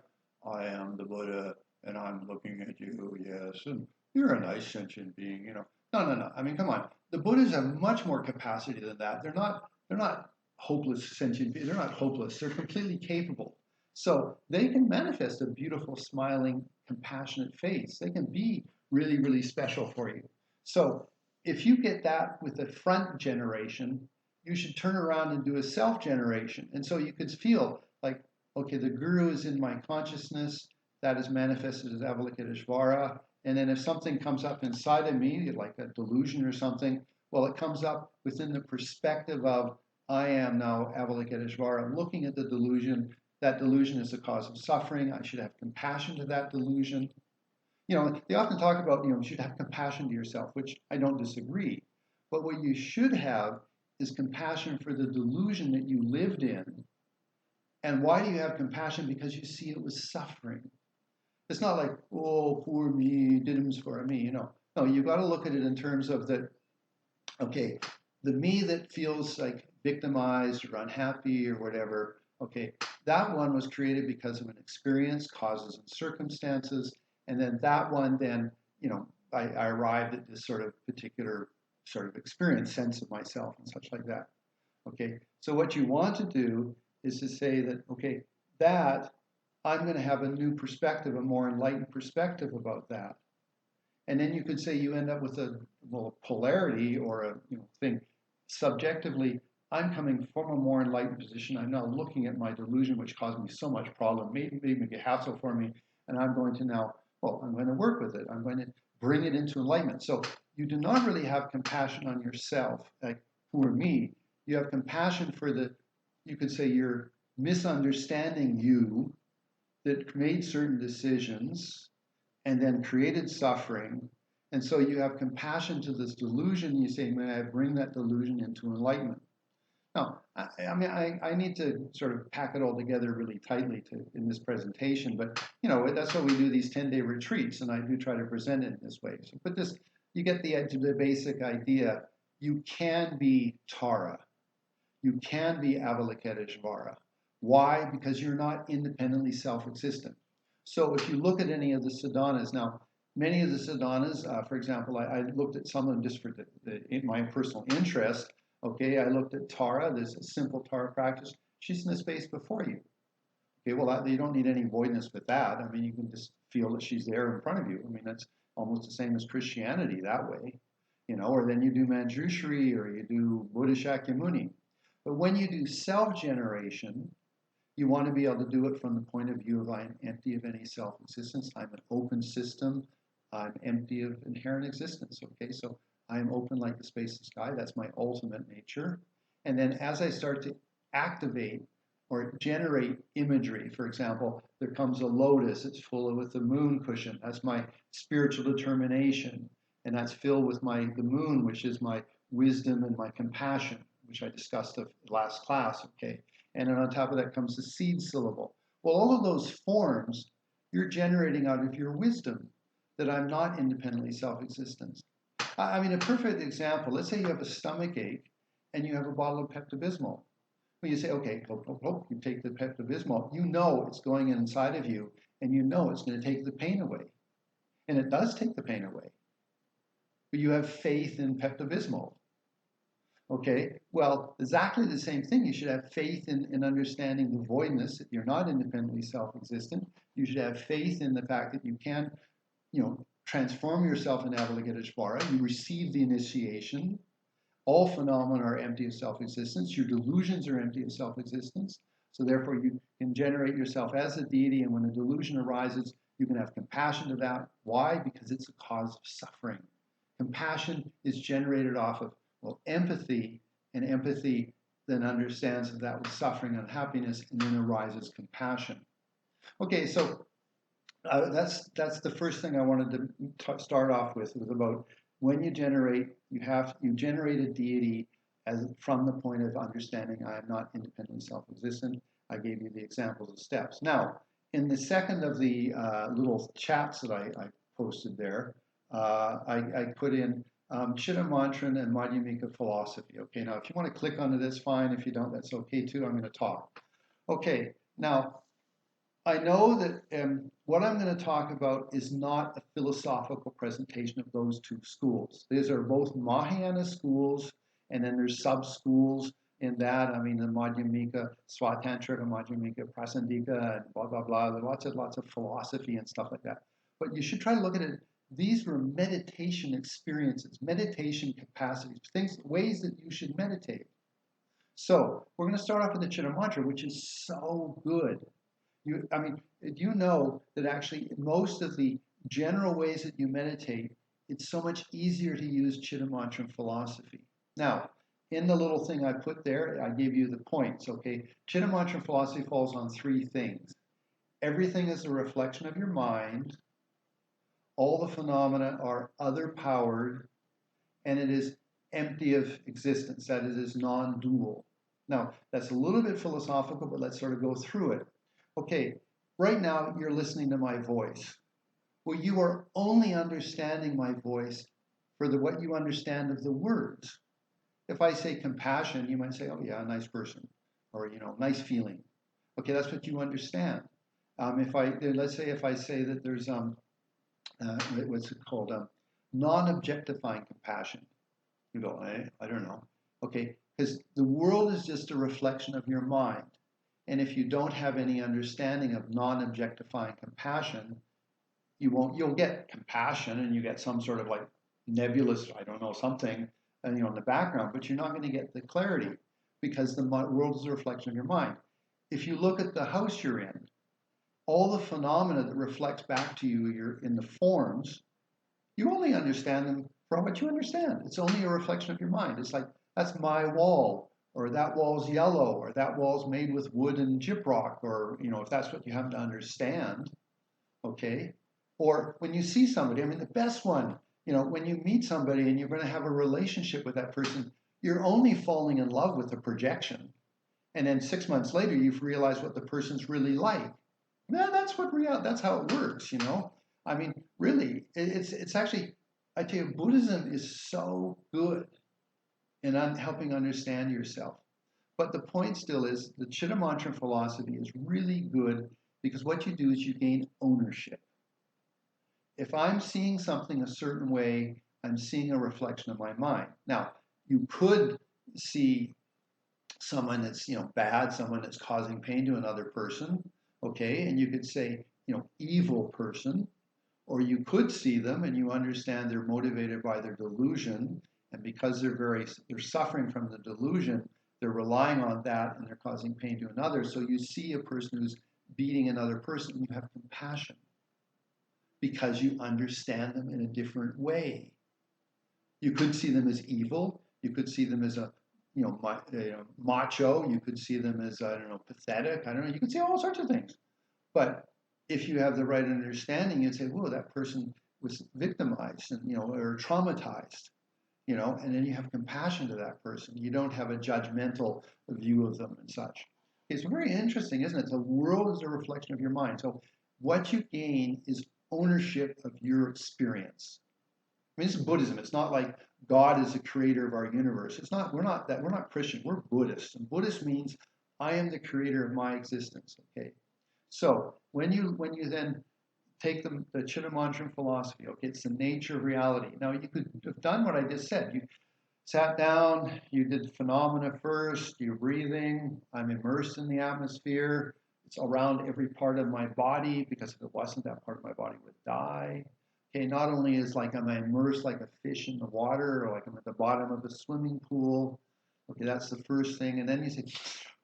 I am the Buddha and I'm looking at you, yes, and you're a nice sentient being, No. I mean, come on. The Buddhas have much more capacity than that. They're not hopeless sentient beings. They're not hopeless. They're completely capable. So they can manifest a beautiful, smiling, compassionate face. They can be really, really special for you. So if you get that with the front generation, you should turn around and do a self generation. And so you could feel like, okay, the guru is in my consciousness, that is manifested as Avalokiteshvara. And then if something comes up inside of me, like a delusion or something, well, it comes up within the perspective of, I am now Avalokiteshvara. I'm looking at the delusion. That delusion is the cause of suffering. I should have compassion to that delusion. They often talk about, you should have compassion to yourself, which I don't disagree. But what you should have is compassion for the delusion that you lived in. And why do you have compassion? Because you see it was suffering. It's not like, oh, poor me, didn't for me, No, you've got to look at it in terms of that, okay, the me that feels like victimized or unhappy or whatever, okay, that one was created because of an experience, causes and circumstances. And then that one, I arrived at this sort of particular sort of experience, sense of myself and such like that. Okay, so what you want to do is to say that, okay, that I'm going to have a new perspective, a more enlightened perspective about that. And then you could say you end up with a polarity or a thing. Subjectively, I'm coming from a more enlightened position. I'm now looking at my delusion, which caused me so much problem, made a hassle for me, and I'm going to now, I'm going to work with it. I'm going to bring it into enlightenment. So you do not really have compassion on yourself, like poor me. You have compassion for you could say you're misunderstanding you that made certain decisions and then created suffering. And so you have compassion to this delusion. You say, may I bring that delusion into enlightenment? Now, I need to sort of pack it all together really tightly in this presentation, but that's why we do these 10-day retreats, and I do try to present it in this way. So you get the basic idea. You can be Tara. You can be Avalokiteshvara. Why? Because you're not independently self-existent. So if you look at any of the sadhanas, now, Many of the sadhanas, for example, I looked at some of them just for my personal interest. Okay, I looked at Tara. There's a simple Tara practice. She's in the space before you. Okay, well, you don't need any voidness with that. I mean, you can just feel that she's there in front of you. I mean, that's almost the same as Christianity that way, or then you do Manjushri or you do Buddha Shakyamuni. But when you do self-generation, you want to be able to do it from the point of view of I am empty of any self-existence. I'm an open system. I'm empty of inherent existence. Okay, so I am open like the space and sky. That's my ultimate nature. And then as I start to activate or generate imagery, for example, there comes a lotus. It's full with the moon cushion. That's my spiritual determination. And that's filled with the moon, which is my wisdom and my compassion, which I discussed of last class. Okay. And then on top of that comes the seed syllable. Well, all of those forms you're generating out of your wisdom that I'm not independently self-existent. I mean, a perfect example, let's say you have a stomach ache and you have a bottle of Pepto-Bismol. Well, you say, okay, you take the Pepto-Bismol. You know it's going inside of you and you know it's going to take the pain away. And it does take the pain away. But you have faith in Pepto-Bismol. Okay, well, exactly the same thing. You should have faith in understanding the voidness, that you're not independently self-existent. You should have faith in the fact that you can, transform yourself in Avalokiteshvara. You receive the initiation. All phenomena are empty of self-existence. Your delusions are empty of self-existence. So therefore, you can generate yourself as a deity, and when a delusion arises, you can have compassion to that. Why? Because it's a cause of suffering. Compassion is generated off of empathy, and empathy then understands that with suffering and unhappiness, and then arises compassion. Okay, so that's the first thing I wanted to start off with. It was about when you generate, you generate a deity from the point of understanding I am not independently self-existent. I gave you the examples of steps. Now, in the second of the little chats that I posted there, I put in Chittamantran and Madhyamika philosophy. Okay, now if you want to click on it, that's fine. If you don't, that's okay too. I'm going to talk. Okay, now I know that what I'm going to talk about is not a philosophical presentation of those two schools. These are both Mahayana schools, and then there's sub-schools in that. I mean, the Madhyamika, Swatantrika, Madhyamika, Prasangika, and blah, blah, blah. There's lots of philosophy and stuff like that. But you should try to look at it. These were meditation experiences, meditation capacities, ways that you should meditate. So we're going to start off with the Chitta which is so good. You know that actually most of the general ways that you meditate, it's so much easier to use Chittamantran philosophy. Now, in the little thing I put there, I gave you the points, okay? Chittamantran philosophy falls on three things. Everything is a reflection of your mind. All the phenomena are other-powered, and it is empty of existence. That is non-dual. Now, that's a little bit philosophical, but let's sort of go through it. Okay, right now you're listening to my voice. Well, you are only understanding my voice for what you understand of the words. If I say compassion, you might say, oh yeah, nice person, or nice feeling. Okay, that's what you understand. Let's say if I say that there's what's it called? Non-objectifying compassion. You go, I don't know. Okay, because the world is just a reflection of your mind. And if you don't have any understanding of non-objectifying compassion, you'll get compassion and you get some sort of like nebulous, I don't know, something, in the background, but you're not going to get the clarity because the world is a reflection of your mind. If you look at the house you're in, all the phenomena that reflects back to you, you're in the forms, you only understand them from what you understand. It's only a reflection of your mind. It's like, that's my wall, or that wall's yellow, or that wall's made with wood and gyprock, or, if that's what you have to understand, okay? Or when you see somebody, I mean, the best one, when you meet somebody and you're going to have a relationship with that person, you're only falling in love with the projection. And then 6 months later, you've realized what the person's really like. Man, that's how it works, I mean, really, it's actually, I tell you, Buddhism is so good in helping understand yourself. But the point still is the Chittamantran philosophy is really good because what you do is you gain ownership. if I'm seeing something a certain way, I'm seeing a reflection of my mind. Now, you could see someone that's, bad, someone that's causing pain to another person, okay, and you could say, evil person, or you could see them and you understand they're motivated by their delusion, and because they're suffering from the delusion, they're relying on that and they're causing pain to another. So you see a person who's beating another person, you have compassion because you understand them in a different way. You could see them as evil. You could see them as macho. You could see them as, I don't know, pathetic. I don't know. You could see all sorts of things. But if you have the right understanding, you'd say, whoa, that person was victimized and, or traumatized, and then you have compassion to that person. You don't have a judgmental view of them and such. It's very interesting, isn't it? The world is a reflection of your mind. So what you gain is ownership of your experience. I mean, this is Buddhism. It's not like God is the creator of our universe. It's not. We're not Christian. We're Buddhists. And Buddhist means I am the creator of my existence. Okay. So when you then take the Chittamantran philosophy, okay, it's the nature of reality. Now you could have done what I just said. You sat down, you did phenomena first, you're breathing, I'm immersed in the atmosphere, it's around every part of my body, because if it wasn't, that part of my body would die. Okay, not only is like am I immersed like a fish in the water, or like I'm at the bottom of a swimming pool. Okay, that's the first thing. And then you say,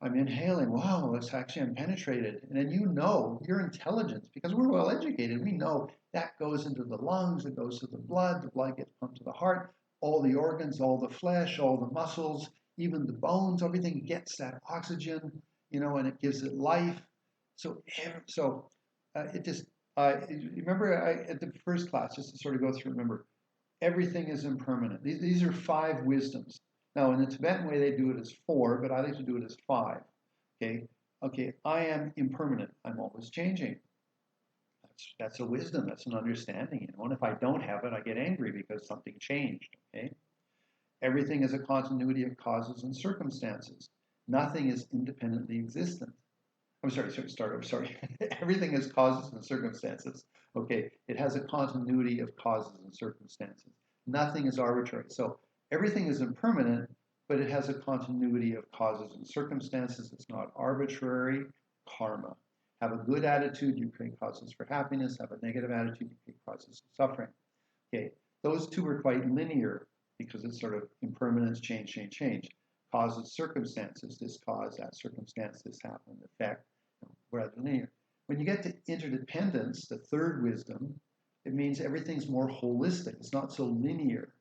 I'm inhaling. Wow, it's actually I'm penetrated. And then your intelligence, because we're well educated, we know that goes into the lungs, it goes to the blood gets pumped to the heart, all the organs, all the flesh, all the muscles, even the bones, everything gets that oxygen, and it gives it life. It just, remember at the first class, just to sort of go through, remember, everything is impermanent. These are 5 wisdoms. Now, in the Tibetan way, they do it as 4, but I like to do it as 5. Okay, I am impermanent. I'm always changing. That's a wisdom. That's an understanding. And if I don't have it, I get angry because something changed. Okay, everything is a continuity of causes and circumstances. Nothing is independently existent. I'm sorry, start over, sorry. Everything is causes and circumstances. Okay, it has a continuity of causes and circumstances. Nothing is arbitrary. So everything is impermanent, but it has a continuity of causes and circumstances. It's not arbitrary. Karma. Have a good attitude, you create causes for happiness. Have a negative attitude, you create causes of suffering. Okay, those two are quite linear because it's sort of impermanence, change. Causes, circumstances, this cause, that circumstance, this happened, effect, rather linear. When you get to interdependence, the 3rd wisdom, it means everything's more holistic. It's not so linear.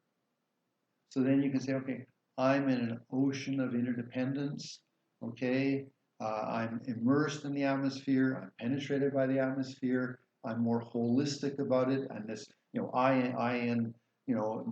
So then you can say, okay, I'm in an ocean of interdependence. Okay, I'm immersed in the atmosphere. I'm penetrated by the atmosphere. I'm more holistic about it. And this, I in,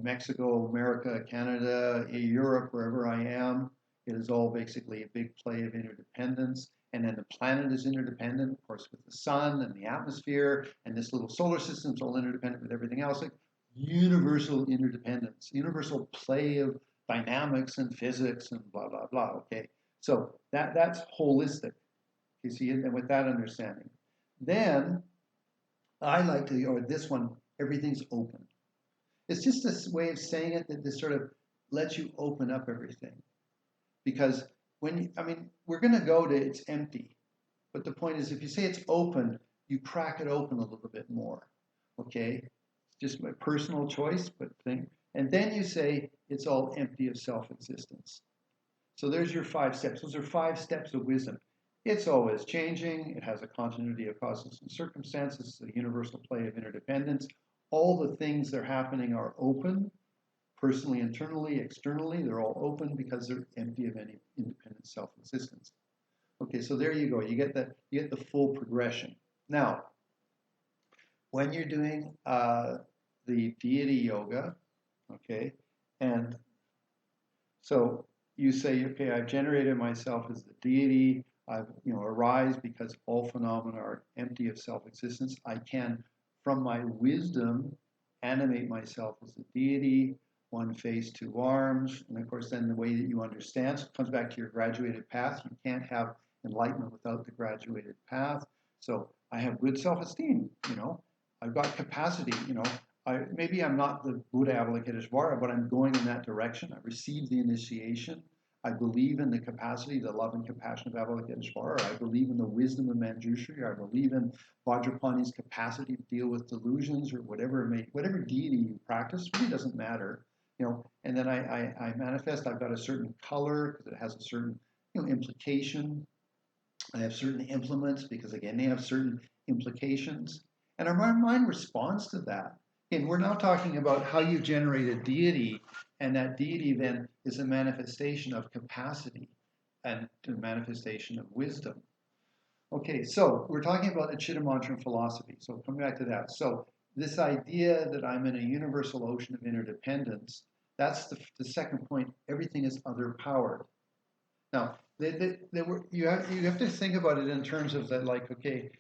Mexico, America, Canada, Europe, wherever I am, it is all basically a big play of interdependence. And then the planet is interdependent, of course, with the sun and the atmosphere, and this little solar system is all interdependent with everything else. Like universal interdependence, universal play of dynamics and physics and blah, blah, blah. Okay, so that's holistic. You see, and with that understanding. Then I like to, or this one, everything's open. It's just this way of saying it that this sort of lets you open up everything. Because we're going to go to it's empty. But the point is, if you say it's open, you crack it open a little bit more. Okay? Just my personal choice, but thing. And then you say it's all empty of self-existence. So there's your 5 steps. Those are 5 steps of wisdom. It's always changing. It has a continuity of causes and circumstances, the universal play of interdependence. All the things that are happening are open, personally, internally, externally. They're all open because they're empty of any independent self-existence. Okay, so there you go. You get the full progression. Now, when you're doing the deity yoga, okay, and so you say, okay, I've generated myself as the deity. I've arise because all phenomena are empty of self-existence. I can, from my wisdom, animate myself as the deity. 1 face, 2 arms, and of course, then the way that you understand, so it comes back to your graduated path. You can't have enlightenment without the graduated path. So I have good self-esteem. I've got capacity, maybe I'm not the Buddha Avalokiteshvara, but I'm going in that direction. I received the initiation. I believe in the capacity, the love and compassion of Avalokiteshvara. I believe in the wisdom of Manjushri. I believe in Vajrapani's capacity to deal with delusions or whatever deity you practice, really doesn't matter. And then I manifest. I've got a certain color because it has a certain implication. I have certain implements because again they have certain implications, and our mind responds to that. And we're now talking about how you generate a deity, and that deity then is a manifestation of capacity and a manifestation of wisdom. Okay, so we're talking about the Chittamantra philosophy. So coming back to that. So this idea that I'm in a universal ocean of interdependence, that's the second point. Everything is other powered. Now, you have to think about it in terms of that, like, okay,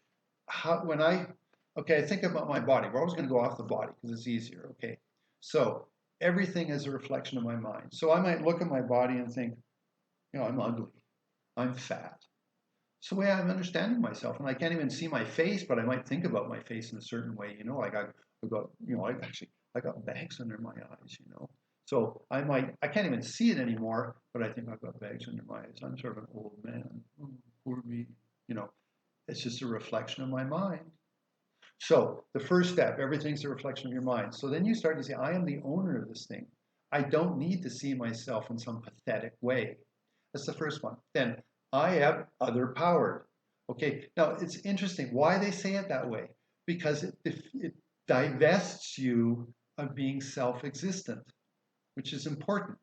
I think about my body. We're always going to go off the body because it's easier. Okay, so everything is a reflection of my mind. So I might look at my body and think, I'm ugly, I'm fat. It's the way I'm understanding myself, and I can't even see my face, but I might think about my face in a certain way. Like I've got, I got bags under my eyes. So I can't even see it anymore, but I think I've got bags under my eyes. I'm sort of an old man. Oh, poor me. It's just a reflection of my mind. So the first step, everything's a reflection of your mind. So then you start to say, I am the owner of this thing. I don't need to see myself in some pathetic way. That's the first one. Then I am other powered. Okay, now it's interesting why they say it that way. Because it divests you of being self-existent, which is important.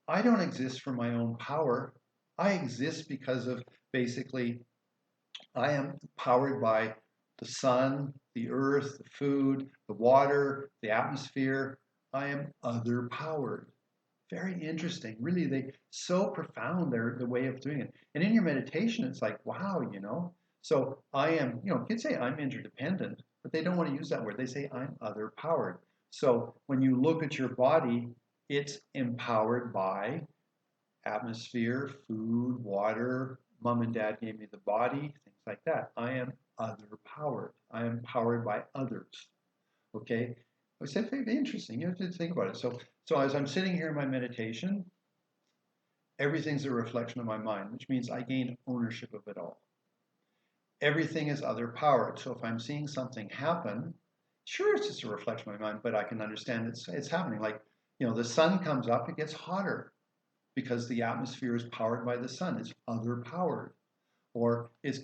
I don't exist for my own power. I exist because of basically, I am powered by the sun, the earth, the food, the water, the atmosphere. I am other powered. Very interesting. Really, so profound, the way of doing it. And in your meditation, it's like, wow, So I am, kids say I'm interdependent, but they don't want to use that word. They say I'm other powered. So when you look at your body, it's empowered by atmosphere, food, water. Mom and dad gave me the body, things like that. I am other powered. I am powered by others. Okay? It's very interesting. You have to think about it. So as I'm sitting here in my meditation, everything's a reflection of my mind, which means I gain ownership of it all. Everything is other powered. So if I'm seeing something happen, sure, it's just a reflection of my mind, but I can understand it's happening. Like, the sun comes up, it gets hotter because the atmosphere is powered by the sun. It's other powered. Or it's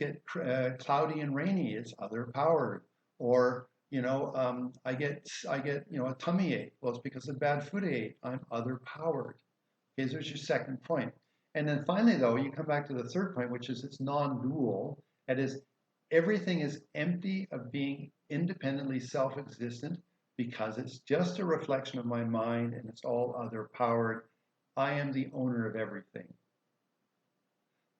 cloudy and rainy. It's other powered. Or I get a tummy ache. Well, it's because of bad food I ate. I'm other powered. Okay, there's your second point. And then finally, though, you come back to the third point, which is it's non-dual. That is, everything is empty of being independently self-existent because it's just a reflection of my mind and it's all other powered. I am the owner of everything.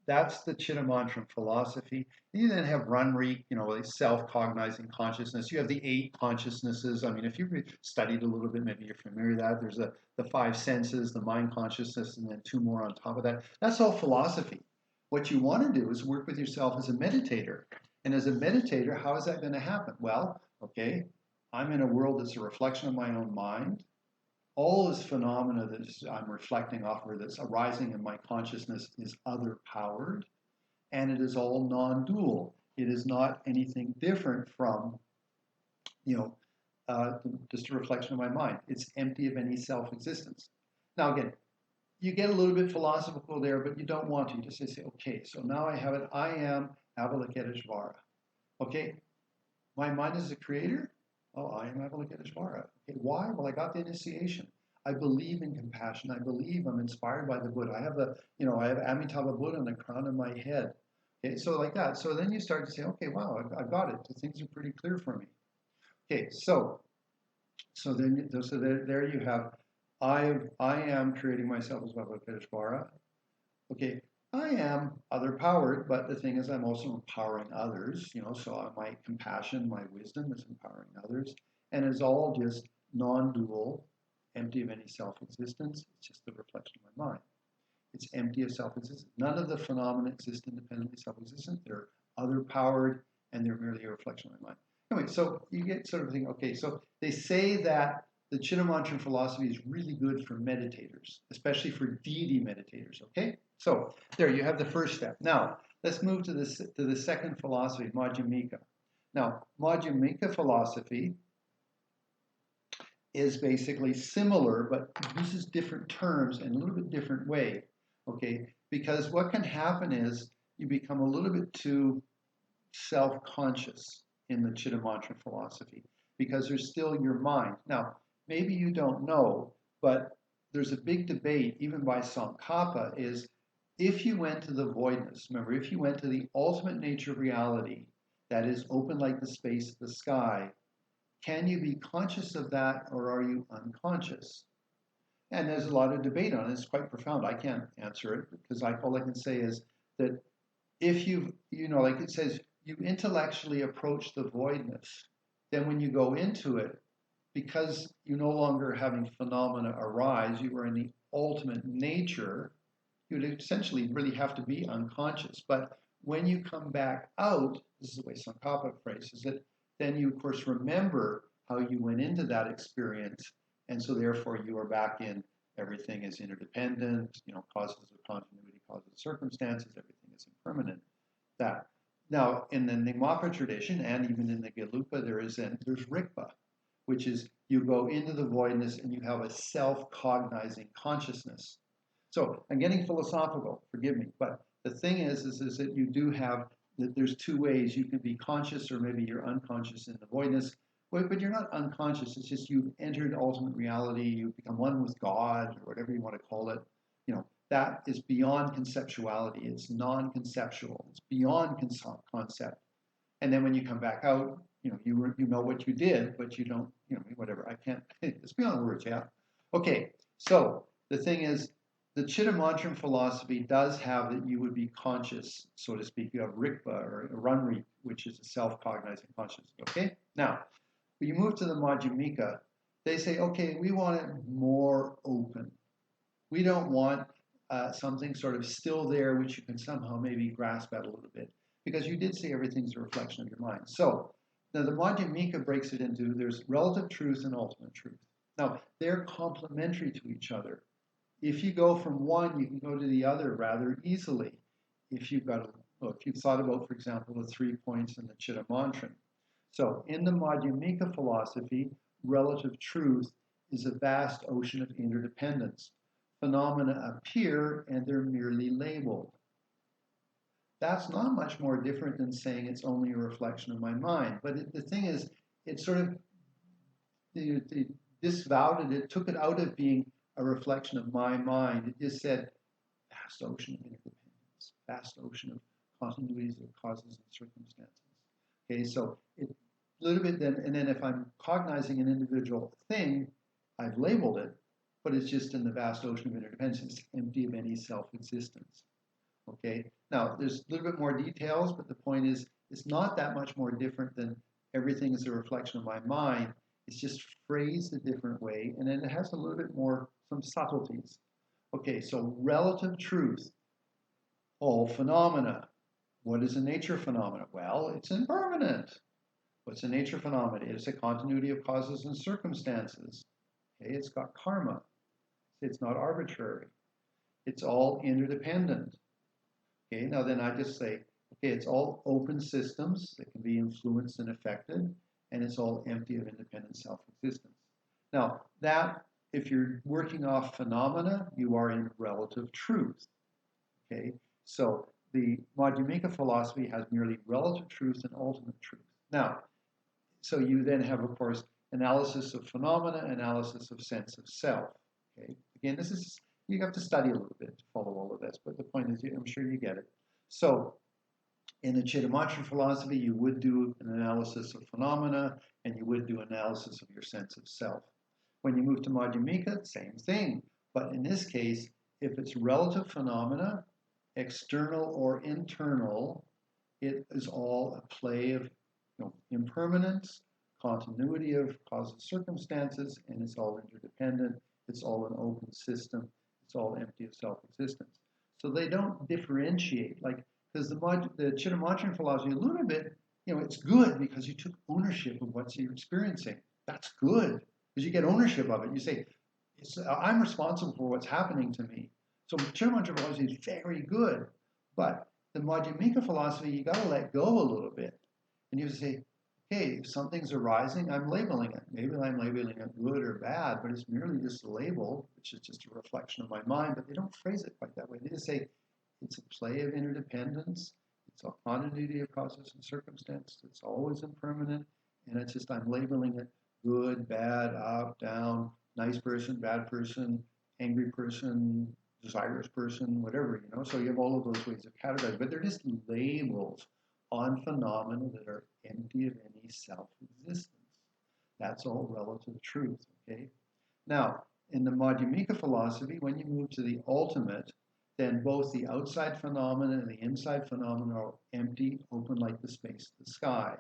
That's the Chittamantra philosophy. You then have Runrik, like self-cognizing consciousness. You have the 8 consciousnesses. I mean, if you've studied a little bit, maybe you're familiar with that. There's the 5 senses, the mind consciousness, and then 2 more on top of that. That's all philosophy. What you want to do is work with yourself as a meditator. And as a meditator, how is that going to happen? Well, okay, I'm in a world that's a reflection of my own mind. All this phenomena that I'm reflecting off of, that's arising in my consciousness, is other powered, and it is all non-dual. It is not anything different from, just a reflection of my mind. It's empty of any self-existence. Now again, you get a little bit philosophical there, but you don't want to. You just say, okay, so now I have it. I am Avalokiteshvara. Okay, my mind is the creator. Oh, I am Avalokiteshvara. Okay, why? Well, I got the initiation. I believe in compassion. I believe I'm inspired by the Buddha. I have I have Amitabha Buddha on the crown of my head. Okay, so like that. So then you start to say, okay, wow, I've got it. The things are pretty clear for me. Okay, so there you have, I am creating myself as Avalokiteshvara. Okay, I am other powered, but the thing is, I'm also empowering others. So my compassion, my wisdom is empowering others, and it's all just non-dual, empty of any self-existence. It's just the reflection of my mind. It's empty of self-existence. None of the phenomena exist independently self-existent. They're other powered, and they're merely a reflection of my mind. anyway, so you get sort of thing. Okay, so they say that the Chittamantran philosophy is really good for meditators, especially for deity meditators. Okay, so there you have the first step. Now let's move to the second philosophy, Madhyamika. Now, Madhyamika philosophy is basically similar, but uses different terms in a little bit different way. Okay, because what can happen is you become a little bit too self-conscious in the Chittamantran philosophy because there's still your mind. Now, maybe you don't know, but there's a big debate, even by Tsongkhapa, is if you went to the voidness, remember, if you went to the ultimate nature of reality that is open like the space of the sky, can you be conscious of that or are you unconscious? And there's a lot of debate on it. It's quite profound. I can't answer it because all I can say is that if like it says, you intellectually approach the voidness, then when you go into it, because you're no longer having phenomena arise, you are in the ultimate nature, you would essentially really have to be unconscious. But when you come back out, this is the way Tsongkhapa phrases it, then you, of course, remember how you went into that experience. And so therefore you are back in everything is interdependent, causes of continuity, causes of circumstances, everything is impermanent. That. Now, in the Nyingmapa tradition, and even in the Gelugpa, there's Rigpa, which is you go into the voidness and you have a self-cognizing consciousness. So I'm getting philosophical, forgive me, but the thing is that you do have, that there's two ways. You can be conscious or maybe you're unconscious in the voidness, but you're not unconscious. It's just you've entered ultimate reality. You've become one with God or whatever you want to call it. That is beyond conceptuality. It's non-conceptual. It's beyond concept. And then when you come back out, you know what you did, but you don't, whatever. I can't. It's beyond words. Yeah. Okay. So the thing is, the Chittamantran philosophy does have that you would be conscious, so to speak. You have Rigpa or Runri, which is a self-cognizing consciousness. Okay. Now, when you move to the Madhyamika, they say, okay, we want it more open. We don't want something sort of still there, which you can somehow maybe grasp at a little bit, because you did say everything's a reflection of your mind. So now the Madhyamika breaks it into there's relative truth and ultimate truth. Now they're complementary to each other. If you go from one, you can go to the other rather easily. If you've thought about, for example, the 3 points in the Chittamantran. So in the Madhyamika philosophy, relative truth is a vast ocean of interdependence. Phenomena appear and they're merely labeled. That's not much more different than saying it's only a reflection of my mind. But the thing is, it sort of disavowed it, took it out of being a reflection of my mind. It just said, vast ocean of interdependence, vast ocean of continuities of causes and circumstances. Okay, so a little bit then, and then if I'm cognizing an individual thing, I've labeled it, but it's just in the vast ocean of interdependence. It's empty of any self-existence. Okay. Now, there's a little bit more details, but the point is, it's not that much more different than everything is a reflection of my mind. It's just phrased a different way, and then it has a little bit more, some subtleties. Okay, so relative truth, all phenomena. What is the nature of phenomena? Well, it's impermanent. What's the nature of phenomena? It's a continuity of causes and circumstances. Okay, it's got karma. It's not arbitrary. It's all interdependent. Okay, now then I just say, okay, it's all open systems that can be influenced and affected, and it's all empty of independent self-existence. Now, that, if you're working off phenomena, you are in relative truth. Okay, so the Madhyamika philosophy has merely relative truth and ultimate truth. Now, so you then have, of course, analysis of phenomena, analysis of sense of self. Okay, again, this is, you have to study a little bit to follow all of this, but the point is, I'm sure you get it. So, in the Chittamantran philosophy, you would do an analysis of phenomena, and you would do analysis of your sense of self. When you move to Madhyamika, same thing. But in this case, if it's relative phenomena, external or internal, it is all a play of impermanence, continuity of causes and circumstances, and it's all interdependent. It's all an open system. It's all empty of self-existence. So they don't differentiate, like, because the Chittamantran philosophy a little bit it's good because you took ownership of what you're experiencing. That's good because you get ownership of it. You say, I'm responsible for what's happening to me. So Chittamatra philosophy is very good, but the Madhyamika philosophy, you got to let go a little bit. And you say, okay, if something's arising, I'm labeling it. Maybe I'm labeling it good or bad, but it's merely just a label, which is just a reflection of my mind. But they don't phrase it quite that way. They just say it's a play of interdependence. It's a continuity of causes and circumstance. It's always impermanent. And it's just I'm labeling it good, bad, up, down, nice person, bad person, angry person, desirous person, whatever, So you have all of those ways of categorizing, but they're just labels on phenomena that are empty of any self-existence. That's all relative truth, okay? Now, in the Madhyamika philosophy, when you move to the ultimate, then both the outside phenomena and the inside phenomena are empty, open like the space of the sky.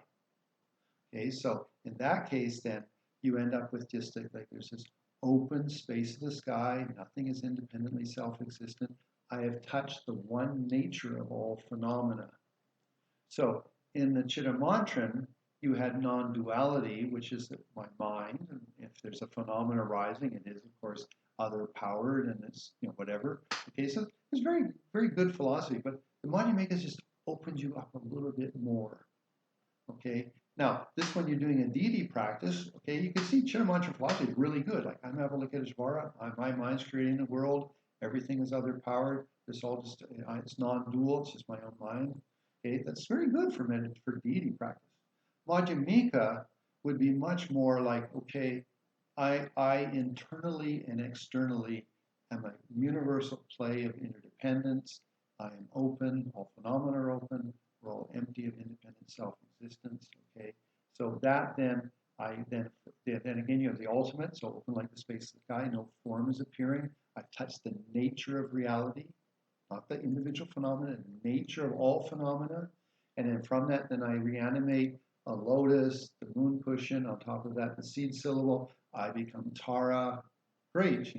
Okay, so in that case, then you end up with just like there's this open space of the sky, nothing is independently self-existent. I have touched the one nature of all phenomena. So in the Chittamantran, you had non-duality, which is my mind, and if there's a phenomenon arising, it is of course other powered and it's whatever. Okay, so it's very, very good philosophy, but the Madhyamika just opens you up a little bit more. Okay, now this when you're doing a deity practice, okay, you can see Chittamantran philosophy is really good. Like I'm Avalokiteshvara, my mind's creating the world, everything is other powered. It's all just it's non-dual, it's just my own mind. Okay, that's very good for deity practice. Madhyamika would be much more like, okay, I internally and externally am a universal play of interdependence. I am open, all phenomena are open, we're all empty of independent self-existence, okay? So that then, then again, you have the ultimate, so open like the space of the sky, no form is appearing. I've touched the nature of reality, not the individual phenomena, the nature of all phenomena. And then from that, then I reanimate a lotus, the moon cushion, on top of that, the seed syllable. I become Tara. Great,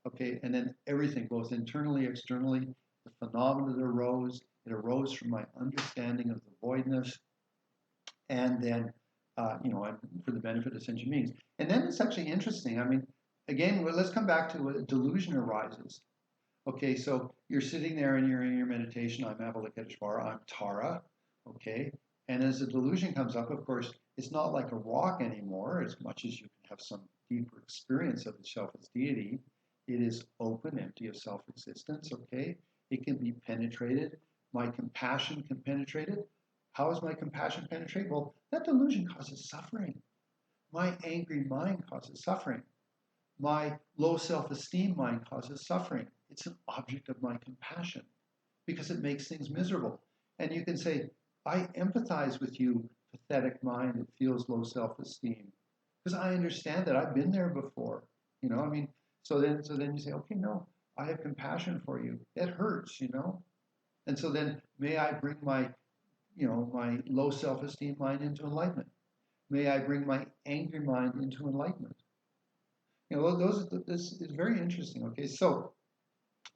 Okay, and then everything, both internally, externally, the phenomena that arose, it arose from my understanding of the voidness, and then, I'm for the benefit of sentient beings. And then it's actually interesting. I mean, again, let's come back to what delusion arises. Okay, so you're sitting there and you're in your meditation. I'm Avalokiteshvara, I'm Tara. Okay, and as the delusion comes up, of course, it's not like a rock anymore, as much as you can have some deeper experience of itself as deity. It is open, empty of self-existence, okay? It can be penetrated. My compassion can penetrate it. How is my compassion penetrate? Well, that delusion causes suffering. My angry mind causes suffering. My low self-esteem mind causes suffering. It's an object of my compassion because it makes things miserable. And you can say, I empathize with you, pathetic mind that feels low self-esteem, because I understand that I've been there before. So then you say, okay, no, I have compassion for you. It hurts, And so then may I bring my low self-esteem mind into enlightenment. May I bring my angry mind into enlightenment. This is very interesting. Okay, so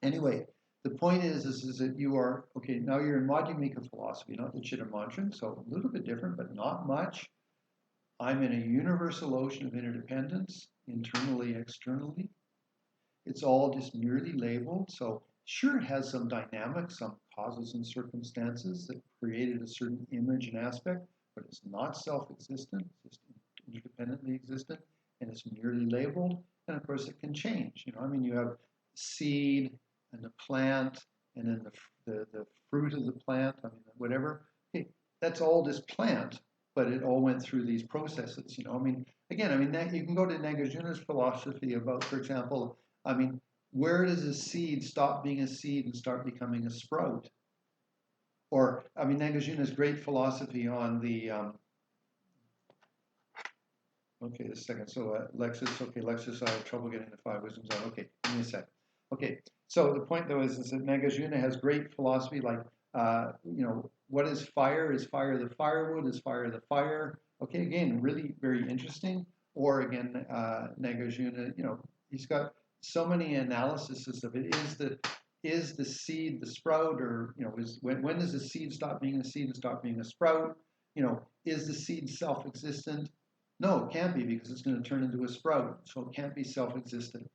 anyway, the point is that you are, okay, now you're in Madhyamika philosophy, not the Chittamantran, so a little bit different, but not much. I'm in a universal ocean of interdependence, internally, externally. It's all just merely labeled. So sure, it has some dynamics, some causes and circumstances that created a certain image and aspect, but it's not self-existent, it's just interdependently existent, and it's merely labeled. And of course, it can change. You have seed and the plant, and then the fruit of the plant. Whatever. Okay, that's all just plant, but it all went through these processes. That you can go to Nagarjuna's philosophy about, for example, where does a seed stop being a seed and start becoming a sprout? Or, Nagarjuna's great philosophy on the, okay, a second. So Lexus, I have trouble getting the five wisdoms out. Okay, give me a sec. Okay, so the point though is that Nagarjuna has great philosophy like, what is fire? Is fire the firewood? Is fire the fire? Okay, again, really very interesting. Or again, Nagarjuna, he's got so many analyses of it. Is the seed the sprout, or when does the seed stop being a seed and stop being a sprout? Is the seed self-existent? No, it can't be because it's going to turn into a sprout. So it can't be self-existent.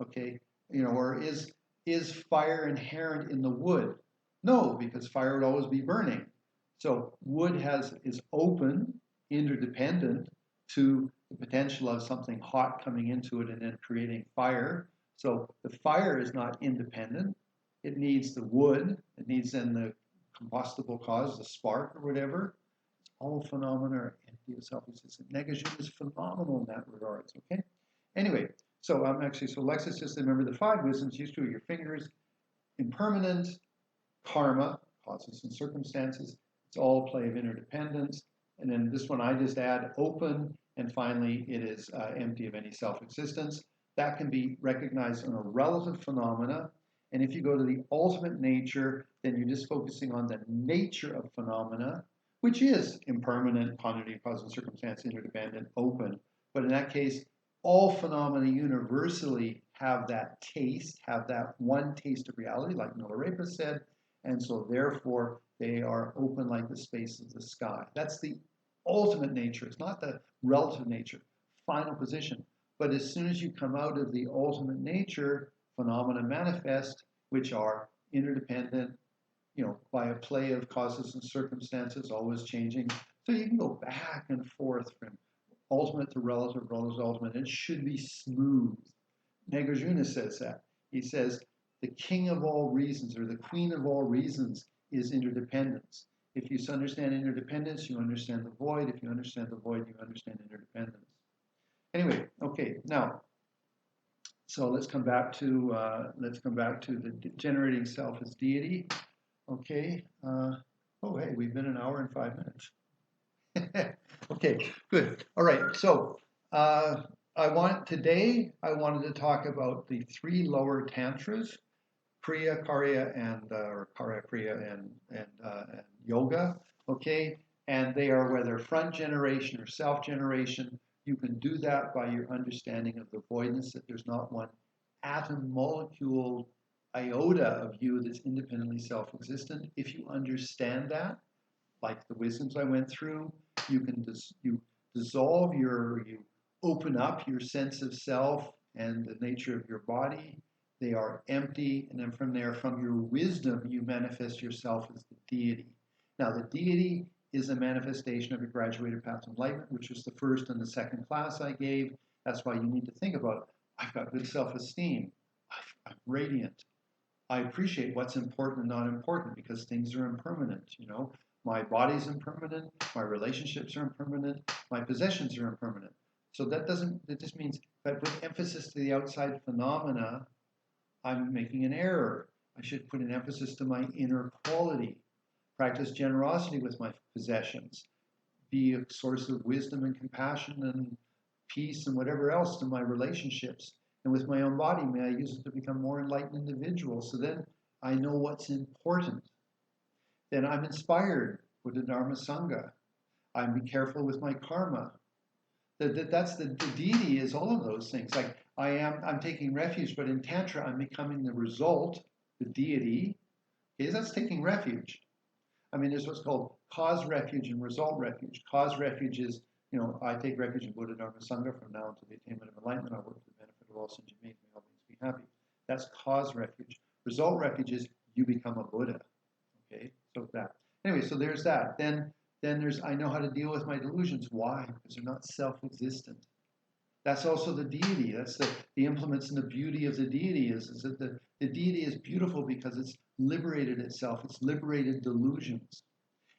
Okay, or is fire inherent in the wood? No, because fire would always be burning. So wood is open, interdependent to the potential of something hot coming into it and then creating fire. So the fire is not independent. It needs the wood. It needs then the combustible cause, the spark or whatever. All phenomena are empty of self-existence. Negation is phenomenal in that regard. Okay. Anyway, so so Alexis, just remember the 5 wisdoms. Used to your fingers, impermanent, karma, causes and circumstances. It's all play of interdependence. And then this one I just add open, and finally it is empty of any self-existence. That can be recognized on a relative phenomena. And if you go to the ultimate nature, then you're just focusing on the nature of phenomena, which is impermanent, quantity, cause and circumstance, interdependent, open. But in that case, all phenomena universally have that taste, have that one taste of reality, like Milarepa said, and so therefore they are open like the space of the sky. That's the ultimate nature. It's not the relative nature, final position. But as soon as you come out of the ultimate nature, phenomena manifest, which are interdependent, by a play of causes and circumstances, always changing. So you can go back and forth from ultimate to relative, relative to ultimate. It should be smooth. Nagarjuna says that. He says, the king of all reasons, or the queen of all reasons, is interdependence. If you understand interdependence, you understand the void. If you understand the void, you understand interdependence. Anyway, okay, now, so let's come back to the generating self as deity. Okay. Oh, hey, we've been an hour and 5 minutes. Okay, good. All right. So I wanted to talk about the 3 lower tantras, Kriya, Karya, and or Karya, Kriya, and Yoga. Okay, and they are whether front generation or self generation. You can do that by your understanding of the voidness, that there's not one atom, molecule, iota of you that's independently self-existent. If you understand that, like the wisdoms I went through, you dissolve you open up your sense of self and the nature of your body. They are empty, and then from there, from your wisdom, you manifest yourself as the deity. Now, the deity is a manifestation of a graduated path of enlightenment, which was the first and the second class I gave. That's why you need to think about, I've got good self-esteem. I'm radiant. I appreciate what's important and not important because things are impermanent. My body's impermanent, my relationships are impermanent, my possessions are impermanent. So that just means if I put emphasis to the outside phenomena, I'm making an error. I should put an emphasis to my inner quality. Practice generosity with my possessions. Be a source of wisdom and compassion and peace and whatever else to my relationships. And with my own body, may I use it to become more enlightened individual. So then I know what's important. Then I'm inspired with the Dharma Sangha. I'm be careful with my karma. That's the deity is all of those things. Like I'm taking refuge, but in Tantra, I'm becoming the result, the deity. Okay, that's taking refuge. I mean, there's what's called cause refuge and result refuge. Cause refuge is, I take refuge in Buddha, Dharma, Sangha from now until the attainment of enlightenment. I work for the benefit of all sentient beings. May all beings be happy. That's cause refuge. Result refuge is you become a Buddha. Okay, so that. Anyway, so there's that. Then there's I know how to deal with my delusions. Why? Because they're not self-existent. That's also the deity. That's the implements and the beauty of the deity is that the deity is beautiful because it's liberated itself. It's liberated delusions.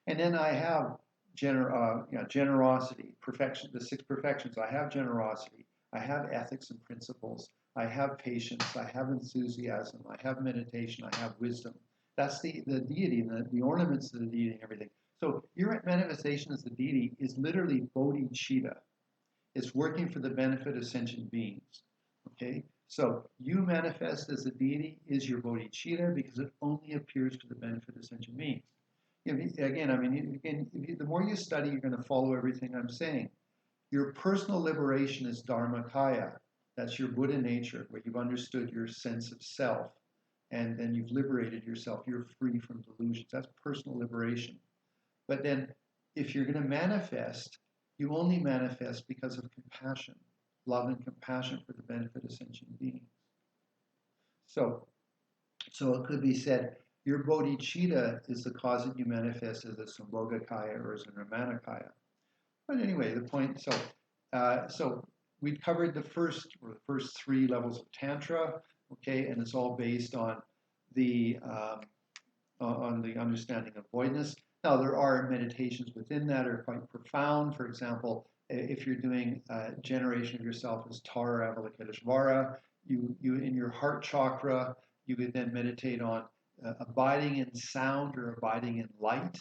And then I have generosity, perfection, the 6 perfections. I have generosity. I have ethics and principles. I have patience. I have enthusiasm. I have meditation. I have wisdom. That's the deity, the ornaments of the deity and everything. So your manifestation as the deity is literally bodhicitta. It's working for the benefit of sentient beings. Okay? So you manifest as a deity is your bodhicitta because it only appears for the benefit of sentient beings. Again, I mean, the more you study, you're going to follow everything I'm saying. Your personal liberation is dharmakaya. That's your Buddha nature, where you've understood your sense of self, and then you've liberated yourself. You're free from delusions. That's personal liberation. But then if you're going to manifest, you only manifest because of compassion, love and compassion for the benefit of sentient beings. So, so it could be said, your bodhicitta is the cause that you manifest as a Sambhogakaya or as a Nirmanakaya. But anyway, the point, so we covered the first three levels of Tantra, okay, and it's all based on the understanding of voidness. Now, there are meditations within that are quite profound. For example, if you're doing generation of yourself as Tara Avalokiteshvara, you in your heart chakra, you could then meditate on abiding in sound or abiding in light.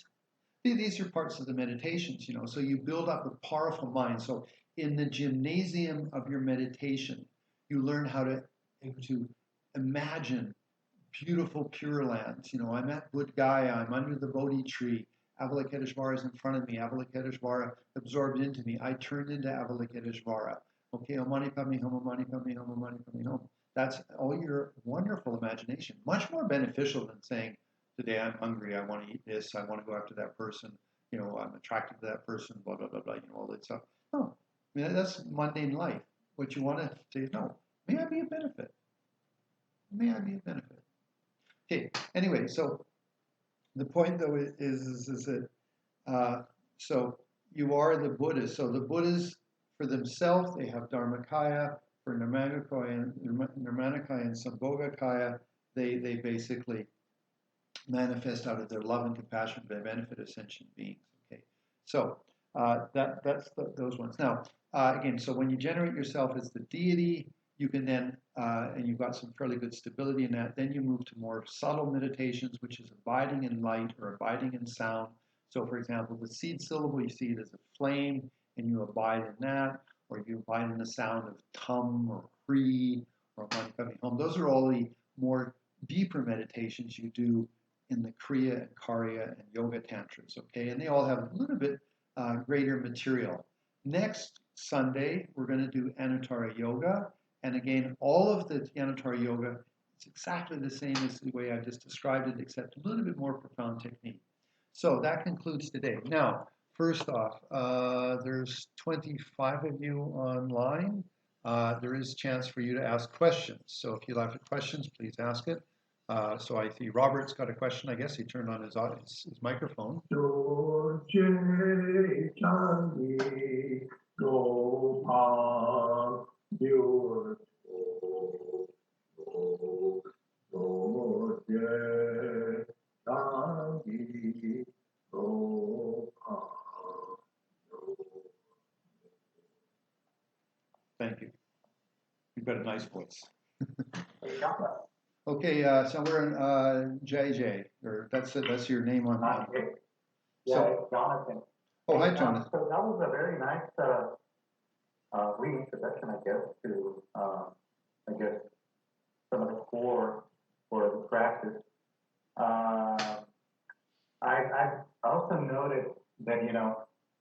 These are parts of the meditations, so you build up a powerful mind. So in the gymnasium of your meditation, you learn how to imagine beautiful pure lands. I'm at Bodh Gaya, I'm under the Bodhi tree, Avalokiteshvara is in front of me, Avalokiteshvara absorbed into me, I turned into Avalokiteshvara. Okay, Om Mani Padme Hum, Om Mani Padme Hum, Om Mani Padme Hum. That's all your wonderful imagination. Much more beneficial than saying, today I'm hungry, I want to eat this, I want to go after that person, I'm attracted to that person, blah, blah, blah, blah, all that stuff. No, I mean, that's mundane life. What you want to say, no, may I be a benefit? May I be a benefit? Okay, anyway, so the point though is that, so you are the Buddhas. So the Buddhas for themselves, they have Dharmakaya. For Nirmanakaya and Sambhogakaya, they basically manifest out of their love and compassion for the benefit of sentient beings. Okay, so that's those ones. Now, again, so when you generate yourself as the deity, you can then, and you've got some fairly good stability in that, then you move to more subtle meditations, which is abiding in light or abiding in sound. So, for example, the seed syllable, you see it as a flame, and you abide in that, or you abide in the sound of tum or kri or Mani Padme Hum. Those are all the more deeper meditations you do in the Kriya and Karya and Yoga Tantras, okay? And they all have a little bit greater material. Next Sunday, we're going to do Anuttara Yoga. And again, all of the Anuttara Yoga is exactly the same as the way I just described it, except a little bit more profound technique. So that concludes today. Now, first off, there's 25 of you online. There is a chance for you to ask questions. So if you have questions, please ask it. So I see Robert's got a question. I guess he turned on his microphone. Thank you. You've got a nice voice. Okay, so we're in JJ, or that's your name on. Yeah, it's Jonathan. Oh, hi, Jonathan. So that was a very nice reintroduction, I guess, to some of the core for the practice. I've also noted that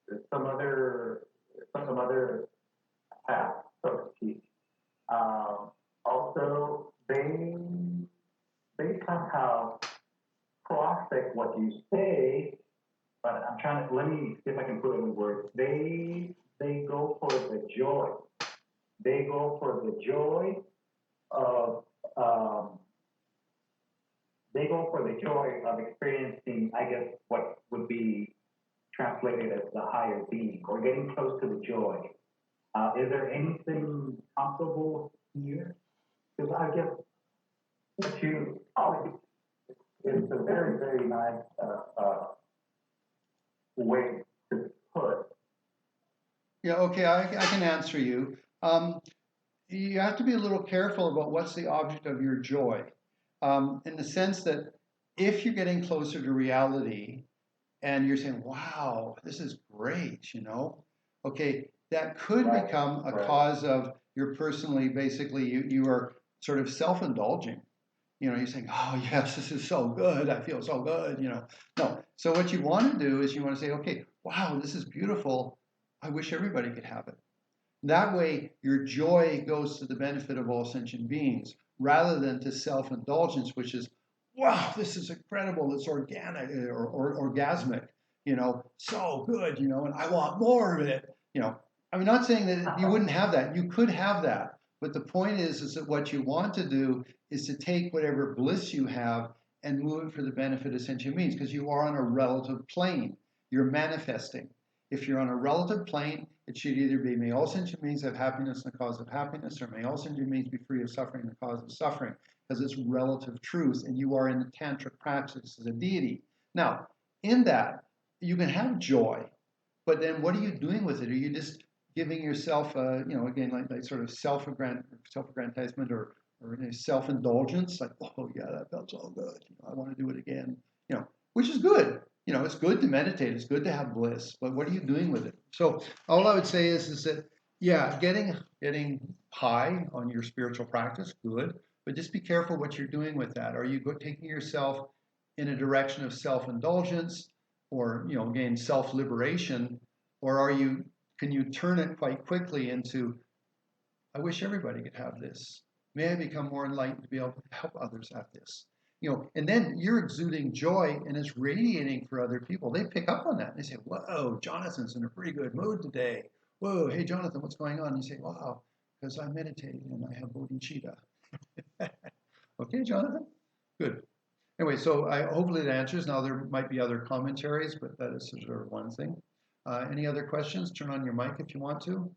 there's some other paths, so to speak. Also, they somehow cross-check what you say, but let me see if I can put it in words. They go for the joy. They go for the joy of experiencing, I guess, what would be translated as the higher being, or getting close to the joy. Is there anything comparable here? Because I guess what you it's a very, very nice way to put. Yeah, okay, I can answer you. You have to be a little careful about what's the object of your joy. In the sense that if you're getting closer to reality and you're saying, wow, this is great, okay, that could become a cause of you're personally, basically, you are sort of self-indulging. You're saying, oh, yes, this is so good. I feel so good, No. So what you want to do is you want to say, okay, wow, this is beautiful. I wish everybody could have it. That way, your joy goes to the benefit of all sentient beings rather than to self-indulgence, which is, wow, this is incredible. It's organic or orgasmic. so good, and I want more of it. I'm not saying that you wouldn't have that. You could have that. But the point is that what you want to do is to take whatever bliss you have and move it for the benefit of sentient beings, because you are on a relative plane. You're manifesting. If you're on a relative plane, it should either be may all sentient beings have happiness and the cause of happiness, or may all sentient beings be free of suffering and the cause of suffering, because it's relative truth, and you are in the Tantric practice as a deity. Now, in that, you can have joy, but then what are you doing with it? Are you just giving yourself, again, like sort of self-aggrandizement or self-indulgence, like, oh yeah, that felt so good. I want to do it again. Which is good. It's good to meditate. It's good to have bliss. But what are you doing with it? So all I would say is that yeah, getting high on your spiritual practice, good. But just be careful what you're doing with that. Are you taking yourself in a direction of self-indulgence, or again, self-liberation, or can you turn it quite quickly into, I wish everybody could have this. May I become more enlightened to be able to help others have this. And then you're exuding joy and it's radiating for other people. They pick up on that and they say, whoa, Jonathan's in a pretty good mood today. Whoa, hey, Jonathan, what's going on? And you say, wow, because I'm meditating and I have bodhicitta. Okay, Jonathan? Good. Anyway, so hopefully that answers. Now, there might be other commentaries, but that is sort of one thing. Any other questions? Turn on your mic if you want to.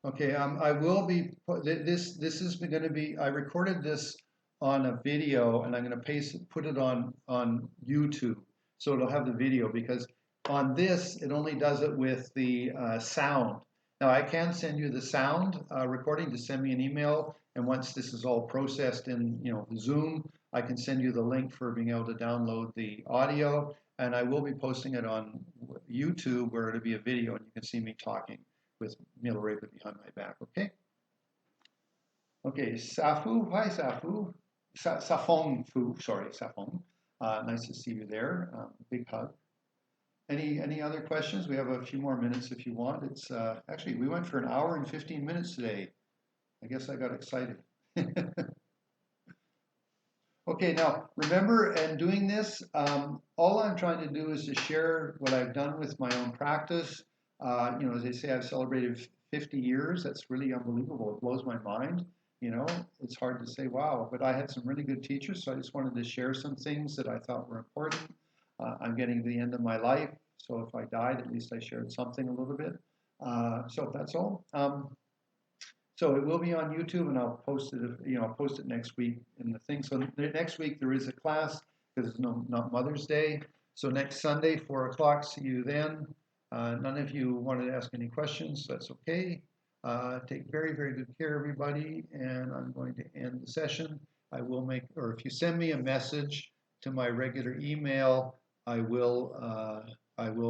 Okay, I will be, this is going to be, I recorded this on a video and I'm going to put it on YouTube. So it'll have the video, because on this, it only does it with the sound. Now I can send you the sound recording. Just send me an email, and once this is all processed in Zoom, I can send you the link for being able to download the audio, and I will be posting it on YouTube where it'll be a video and you can see me talking with Milarepa behind my back, okay? Okay, Safu, hi Safu. Safong Fu, sorry, Safong. Nice to see you there. Big hug. Any other questions? We have a few more minutes if you want. It's actually, we went for an hour and 15 minutes today. I guess I got excited. Okay, now remember, in doing this, all I'm trying to do is to share what I've done with my own practice. As they say, I've celebrated 50 years. That's really unbelievable. It blows my mind. It's hard to say, wow, but I had some really good teachers, so I just wanted to share some things that I thought were important. I'm getting to the end of my life, so if I died, at least I shared something a little bit. So that's all. So it will be on YouTube, and I'll post it. I'll post it next week in the thing. So next week there is a class because it's not Mother's Day. So next Sunday, 4 o'clock. See you then. None of you wanted to ask any questions. So that's okay. Take very, very good care, everybody. And I'm going to end the session. I will or if you send me a message to my regular email, I will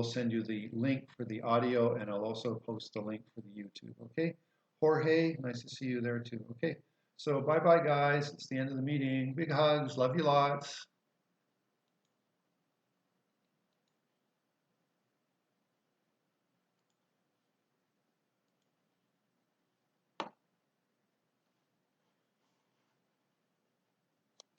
send you the link for the audio, and I'll also post the link for the YouTube. Okay. Jorge, nice to see you there too. Okay, so bye-bye, guys. It's the end of the meeting. Big hugs. Love you lots.